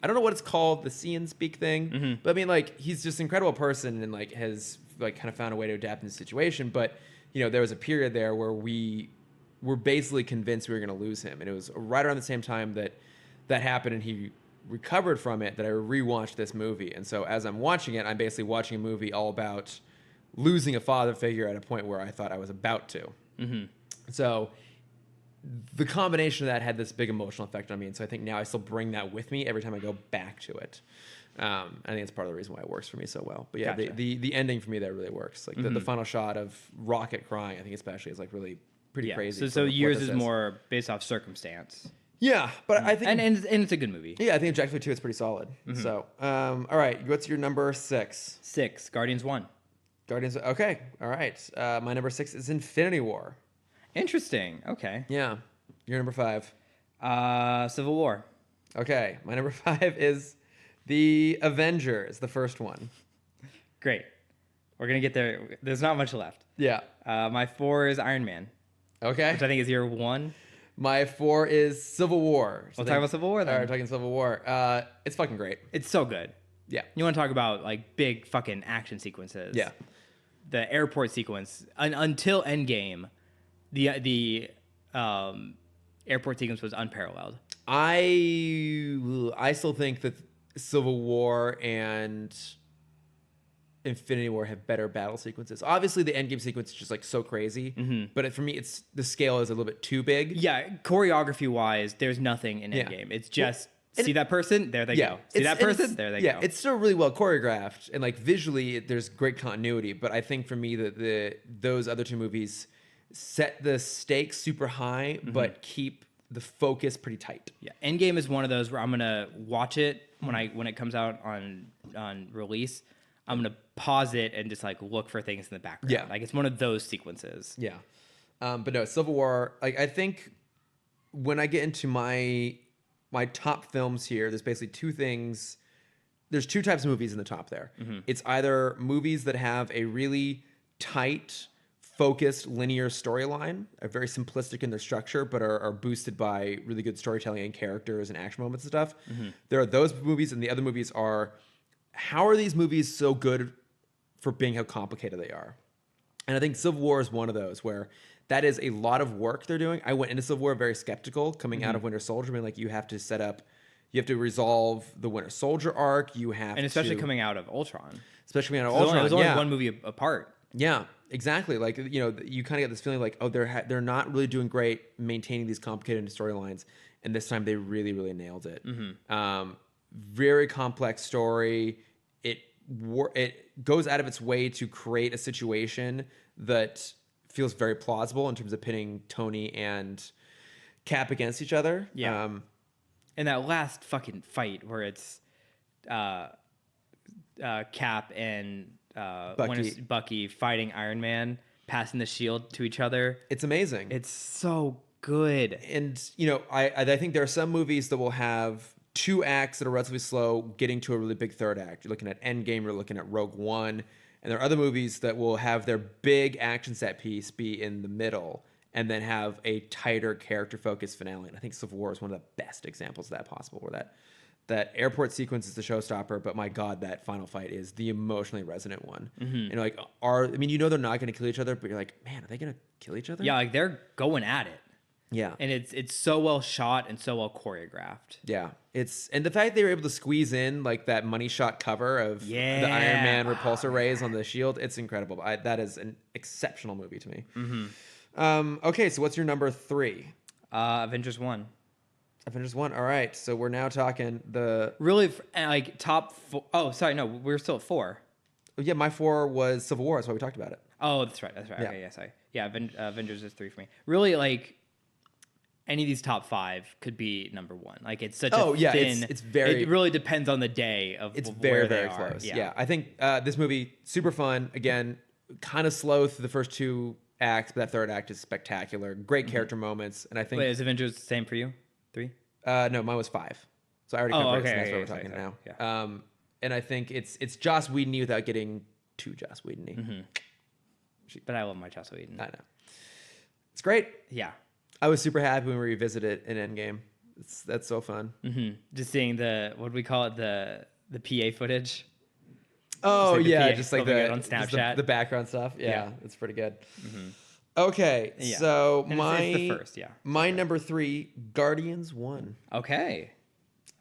I don't know what it's called, the see and speak thing, but I mean, like, he's just an incredible person and like has like kind of found a way to adapt in the situation. But there was a period there where we were basically convinced we were going to lose him, and it was right around the same time that happened, and he recovered from it, that I rewatched this movie. And so as I'm watching it, I'm basically watching a movie all about losing a father figure at a point where I thought I was about to. So the combination of that had this big emotional effect on me, and so I think now I still bring that with me every time I go back to it. I think it's part of the reason why it works for me so well. But yeah, Gotcha. the ending for me there really works. Like the final shot of Rocket crying, I think especially is like really pretty crazy. So yours is more based off circumstance. Yeah, but I think And it's a good movie. yeah, I think objectively too, it's pretty solid. So all right, what's your number 6? 6, Guardians 1. Guardians. Okay, all right. My number 6 is Infinity War. Interesting. Okay. Yeah, your number 5. Civil War. Okay, my number 5 is the Avengers, the first one. Great. We're gonna get there. There's not much left. Yeah. My 4 is Iron Man, Okay. which I think is your 1. My 4 is Civil War. We'll talk about Civil War then. All right, talking Civil War. It's fucking great. It's so good. Yeah. You want to talk about like big fucking action sequences? Yeah. The airport sequence until Endgame, the airport sequence was unparalleled. I still think that Civil War and Infinity War have better battle sequences. Obviously, the Endgame sequence is just like so crazy, but for me, it's the scale is a little bit too big. Yeah, choreography wise, there's nothing in Yeah. Endgame. It's just see that person, there they Yeah, go. See that person, there they go. Yeah, it's still really well choreographed, and like visually, there's great continuity. But I think for me, those other two movies set the stakes super high, but keep the focus pretty tight. Yeah, Endgame is one of those where I'm gonna watch it when it comes out on release. I'm gonna pause it and just like look for things in the background. Yeah. Like it's one of those sequences. Yeah, but no, Civil War. Like I think when I get into my top films here, there's basically two things. There's two types of movies in the top there. It's either movies that have a really tight, focused, linear storyline, are very simplistic in their structure, but are boosted by really good storytelling and characters and action moments and stuff. There are those movies, and the other movies are, how are these movies so good for being how complicated they are? And I think Civil War is one of those where that is a lot of work they're doing. I went into Civil War very skeptical coming out of Winter Soldier, being like, you have to resolve the Winter Soldier arc. And especially coming out of Ultron. Especially coming out of It Ultron. was only one movie apart. Yeah, exactly. Like, you kind of get this feeling like, oh, they're not really doing great maintaining these complicated storylines, and this time they really, really nailed it. Very complex story. It goes out of its way to create a situation that feels very plausible in terms of pitting Tony and Cap against each other. Yeah. And that last fucking fight where it's Cap and Bucky fighting Iron Man, passing the shield to each other. It's amazing. It's so good. And I think there are some movies that will have 2 acts that are relatively slow, getting to a really big third act. You're looking at Endgame, you're looking at Rogue One, and there are other movies that will have their big action set piece be in the middle, and then have a tighter character focused finale. And I think Civil War is one of the best examples of that possible, where that airport sequence is the showstopper, but my God, that final fight is the emotionally resonant one. And they're not going to kill each other, but you're like, man, are they going to kill each other? Yeah, like they're going at it. Yeah. And it's so well shot and so well choreographed. Yeah. And the fact they were able to squeeze in like that money shot cover of the Iron Man repulsor rays on the shield, it's incredible. That is an exceptional movie to me. Okay, so what's your number 3? Avengers 1. Avengers 1. All right. So we're now talking the Really, like top 4. Oh, sorry. No, we're still at 4. Yeah, my 4 was Civil War. That's why we talked about it. Oh, that's right. Yeah. Okay, yeah, sorry. Yeah, Avengers is 3 for me. Really, like, any of these top 5 could be number 1. Like, it's such a thin... It's very... It really depends on the day of it's where very, they very are. close. Yeah. I think this movie, super fun. Again, kind of slow through the first 2 acts, but that third act is spectacular. Great character moments, and I think Wait, is Avengers the same for you? 3? no, mine was 5. So I already covered it. So that's what we're sorry, talking sorry. now. Yeah. And I think it's Joss Whedon without getting too Joss Whedon-y. But I love my Joss Whedon. I know. It's great. Yeah. I was super happy when we revisited it in Endgame. That's so fun. Just seeing what do we call it? The PA footage. Oh like the yeah, PA just like filming it the on just Snapchat. the background stuff. Yeah, Yeah. it's pretty good. Okay, Yeah. so And my it's the first, yeah. my number 3, Guardians 1. Okay.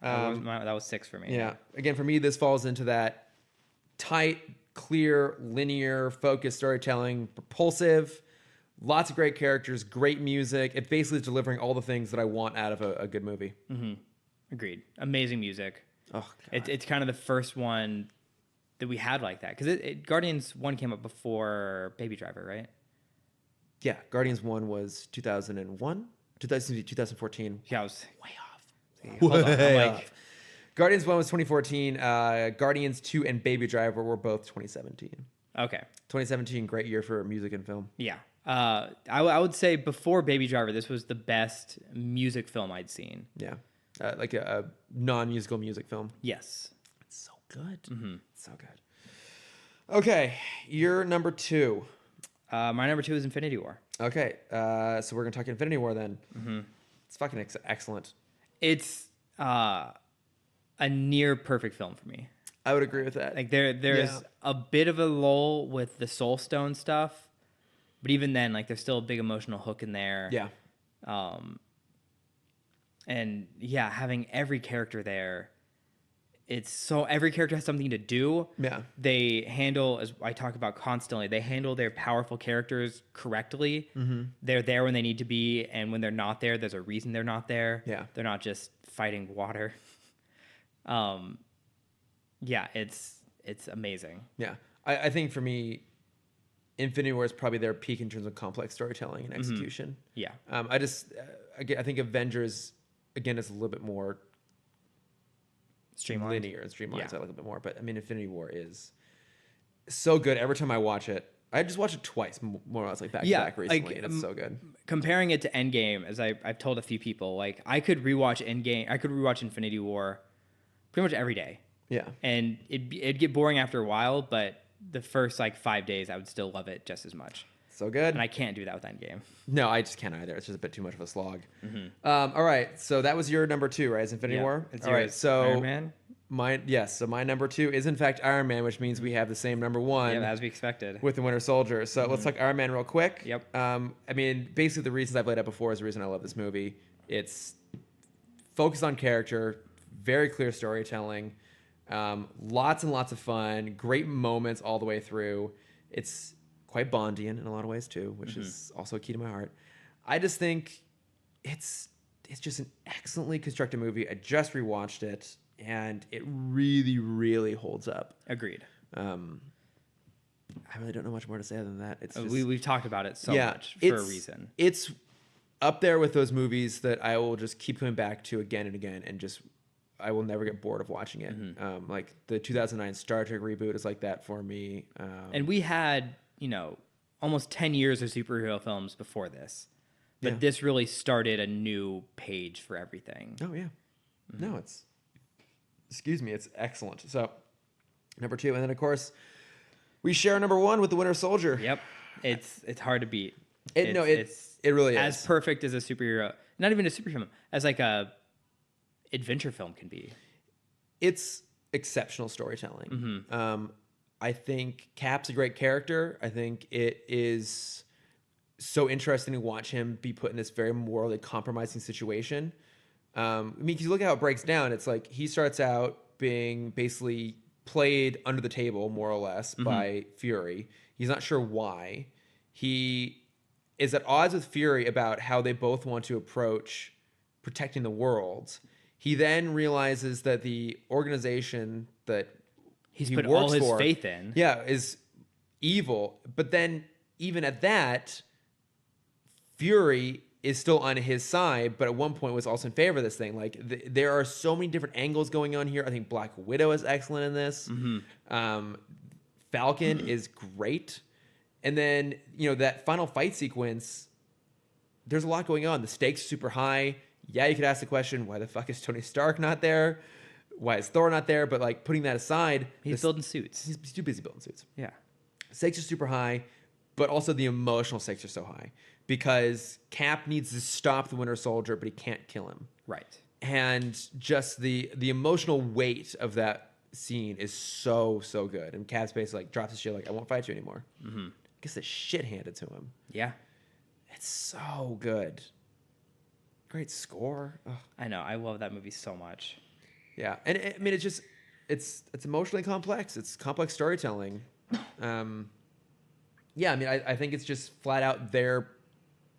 That was 6 for me. Yeah, again for me, this falls into that tight, clear, linear, focused storytelling, propulsive, lots of great characters, great music. It basically is delivering all the things that I want out of a good movie. Agreed. Amazing music. Oh, God. It's kind of the first one that we had like that because Guardians 1 came up before Baby Driver, right? Yeah, Guardians 1 was 2001, 2014. Yeah, I was Way off. hold on. I'm Way like, off. Guardians 1 was 2014. Guardians 2 and Baby Driver were both 2017. okay. 2017, great year for music and film. Yeah. I would say before Baby Driver, this was the best music film I'd seen. Yeah. Like a non-musical music film. Yes. It's so good. It's so good. Okay, you're number 2. My number 2 is Infinity War. Okay, so we're going to talk Infinity War then. It's fucking excellent. It's a near perfect film for me. I would agree with that. Like there's a bit of a lull with the Soul Stone stuff, but even then, like there's still a big emotional hook in there. Yeah. And yeah, having every character there, every character has something to do. Yeah. They handle, as I talk about constantly, they handle their powerful characters correctly. They're there when they need to be, and when they're not there, there's a reason they're not there. Yeah. They're not just fighting water. Yeah, it's amazing. Yeah. I think for me, Infinity War is probably their peak in terms of complex storytelling and execution. Yeah. I think Avengers, again, is a little bit more Streamlined. linear and streamlined, Yeah. so I like a bit more. But I mean, Infinity War is so good. Every time I watch it, I just watched it twice, more or less, like back to back recently, and it's so good. Comparing it to Endgame, as I've told a few people, like I could rewatch Endgame, I could rewatch Infinity War pretty much every day. Yeah. And it'd get boring after a while, but the first like 5 days, I would still love it just as much. So good. And I can't do that with Endgame. No, I just can't either. It's just a bit too much of a slog. All right, so that was your number 2, right? Is Infinity Yeah, War? it's All right, yours. so Iron Man? So my number 2 is in fact Iron Man, which means we have the same number 1. Yeah, as we expected. With the Winter Soldier. So let's talk Iron Man real quick. Yep. I mean, basically the reasons I've laid out before is the reason I love this movie. It's focused on character, very clear storytelling, lots and lots of fun, great moments all the way through. It's quite Bondian in a lot of ways too, which is also a key to my heart. I just think it's just an excellently constructed movie. I just rewatched it, and it really, really holds up. Agreed. I really don't know much more to say other than that. It's just, We've talked about it so much for a reason. It's up there with those movies that I will just keep coming back to again and again, and just I will never get bored of watching it. Like the 2009 Star Trek reboot is like that for me. And we had, almost 10 years of superhero films before this. But this really started a new page for everything. Oh, yeah. No, it's excellent. So, number 2. And then, of course, we share number 1 with The Winter Soldier. Yep. It's hard to beat. It really is. As perfect as a superhero, not even a superhero, as like a adventure film can be. It's exceptional storytelling. I think Cap's a great character. I think it is so interesting to watch him be put in this very morally compromising situation. I mean, because you look at how it breaks down, it's like he starts out being basically played under the table, more or less, by Fury. He's not sure why. He is at odds with Fury about how they both want to approach protecting the world. He then realizes that the organization that He's he put works all his for, faith in. Yeah, is evil. But then even at that, Fury is still on his side, but at one point was also in favor of this thing. Like there are so many different angles going on here. I think Black Widow is excellent in this. Falcon is great. And then, you know, that final fight sequence, there's a lot going on. The stakes are super high. Yeah, you could ask the question, why the fuck is Tony Stark not there? Why is Thor not there? But like putting that aside, He's building suits. he's too busy building suits. Yeah. Stakes are super high, but also the emotional stakes are so high because Cap needs to stop the Winter Soldier, but he can't kill him. Right. And just the emotional weight of that scene is so good. And Cap's basically like drops his shit, like, I won't fight you anymore. Gets the shit handed to him. Yeah. It's so good. Great score. Ugh. I know. I love that movie so much. Yeah, and I mean, it's just it's emotionally complex. It's complex storytelling. Yeah, I mean, I think it's just flat out there.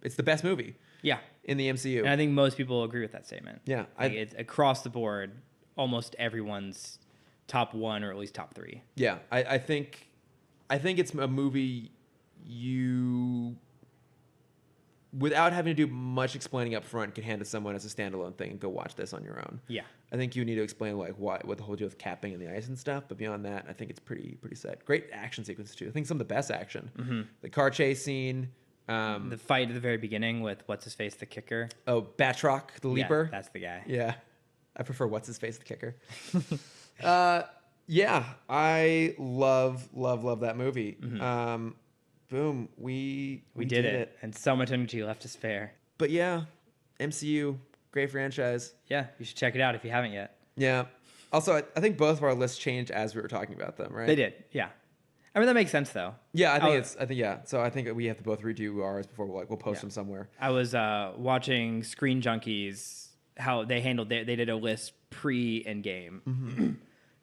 It's the best movie. Yeah. In the MCU. And I think most people agree with that statement. Yeah, like it's across the board. Almost everyone's top 1 or at least top 3. Yeah, I think it's a movie you, without having to do much explaining up front, can hand to someone as a standalone thing and go watch this on your own. Yeah. I think you need to explain like what the whole deal with capping and the ice and stuff, but beyond that, I think it's pretty set. Great action sequences too. I think some of the best action. The car chase scene. The fight at the very beginning with what's his face, the kicker. Oh, Batroc, the leaper. Yeah, that's the guy. Yeah, I prefer what's his face, the kicker. Yeah, I love that movie. Boom, we did it, and so much energy left to spare. But yeah, MCU, great franchise. Yeah, you should check it out if you haven't yet. Yeah. Also, I think both of our lists changed as we were talking about them, right? They did. Yeah. I mean, that makes sense though. Yeah, I think yeah. So I think we have to both redo ours before we'll post them somewhere. I was watching Screen Junkies, how they handled they did a list pre-Endgame.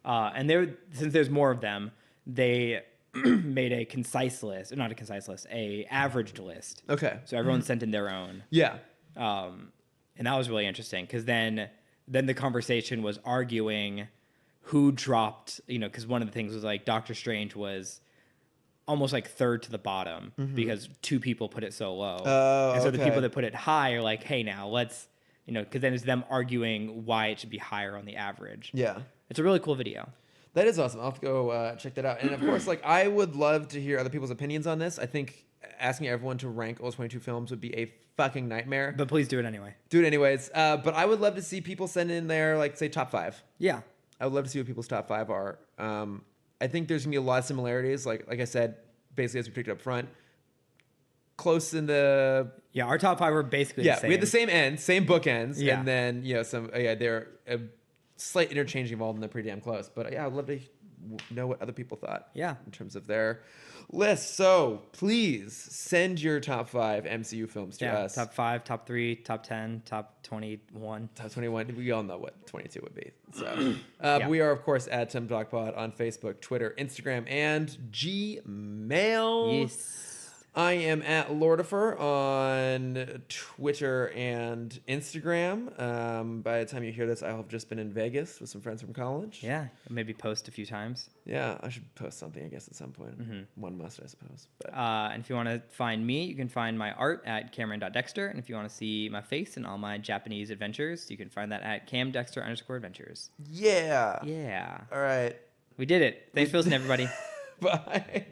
And since there's more of them, they made a concise list, not a concise list, a averaged list. Okay. So everyone sent in their own. Yeah. And that was really interesting because then the conversation was arguing who dropped, because one of the things was like Doctor Strange was almost like third to the bottom because 2 people put it so low. And so the people that put it high are like, hey, now let's, because then it's them arguing why it should be higher on the average. Yeah. It's a really cool video. That is awesome. I'll have to go check that out. And of course, like, I would love to hear other people's opinions on this. I think asking everyone to rank all 22 films would be a fucking nightmare. But please do it anyway. Do it anyways. But I would love to see people send in their, like, say, top 5. Yeah. I would love to see what people's top 5 are. I think there's going to be a lot of similarities. Like I said, basically, as we picked up front, close in the... Yeah, our top 5 were basically the same. We had the same ends, same bookends. Yeah. And then, they're a slight interchange involved, and they're pretty damn close. But yeah, I'd love to know what other people thought. Yeah. In terms of their list. So please send your top 5 MCU films to us. Top 5, top 3, top 10, top 21. Top 21. We all know what 22 would be. So we are, of course, at Timm Talk Pod on Facebook, Twitter, Instagram, and Gmail. Yes. I am at Lordifer on Twitter and Instagram. By the time you hear this, I'll have just been in Vegas with some friends from college. Yeah, maybe post a few times. Yeah, I should post something, I guess, at some point. One must, I suppose. But and if you want to find me, you can find my art at Cameron.Dexter. And if you want to see my face and all my Japanese adventures, you can find that at CamDexter_adventures. yeah. Yeah. All right. We did it. Thanks for listening, everybody. Bye.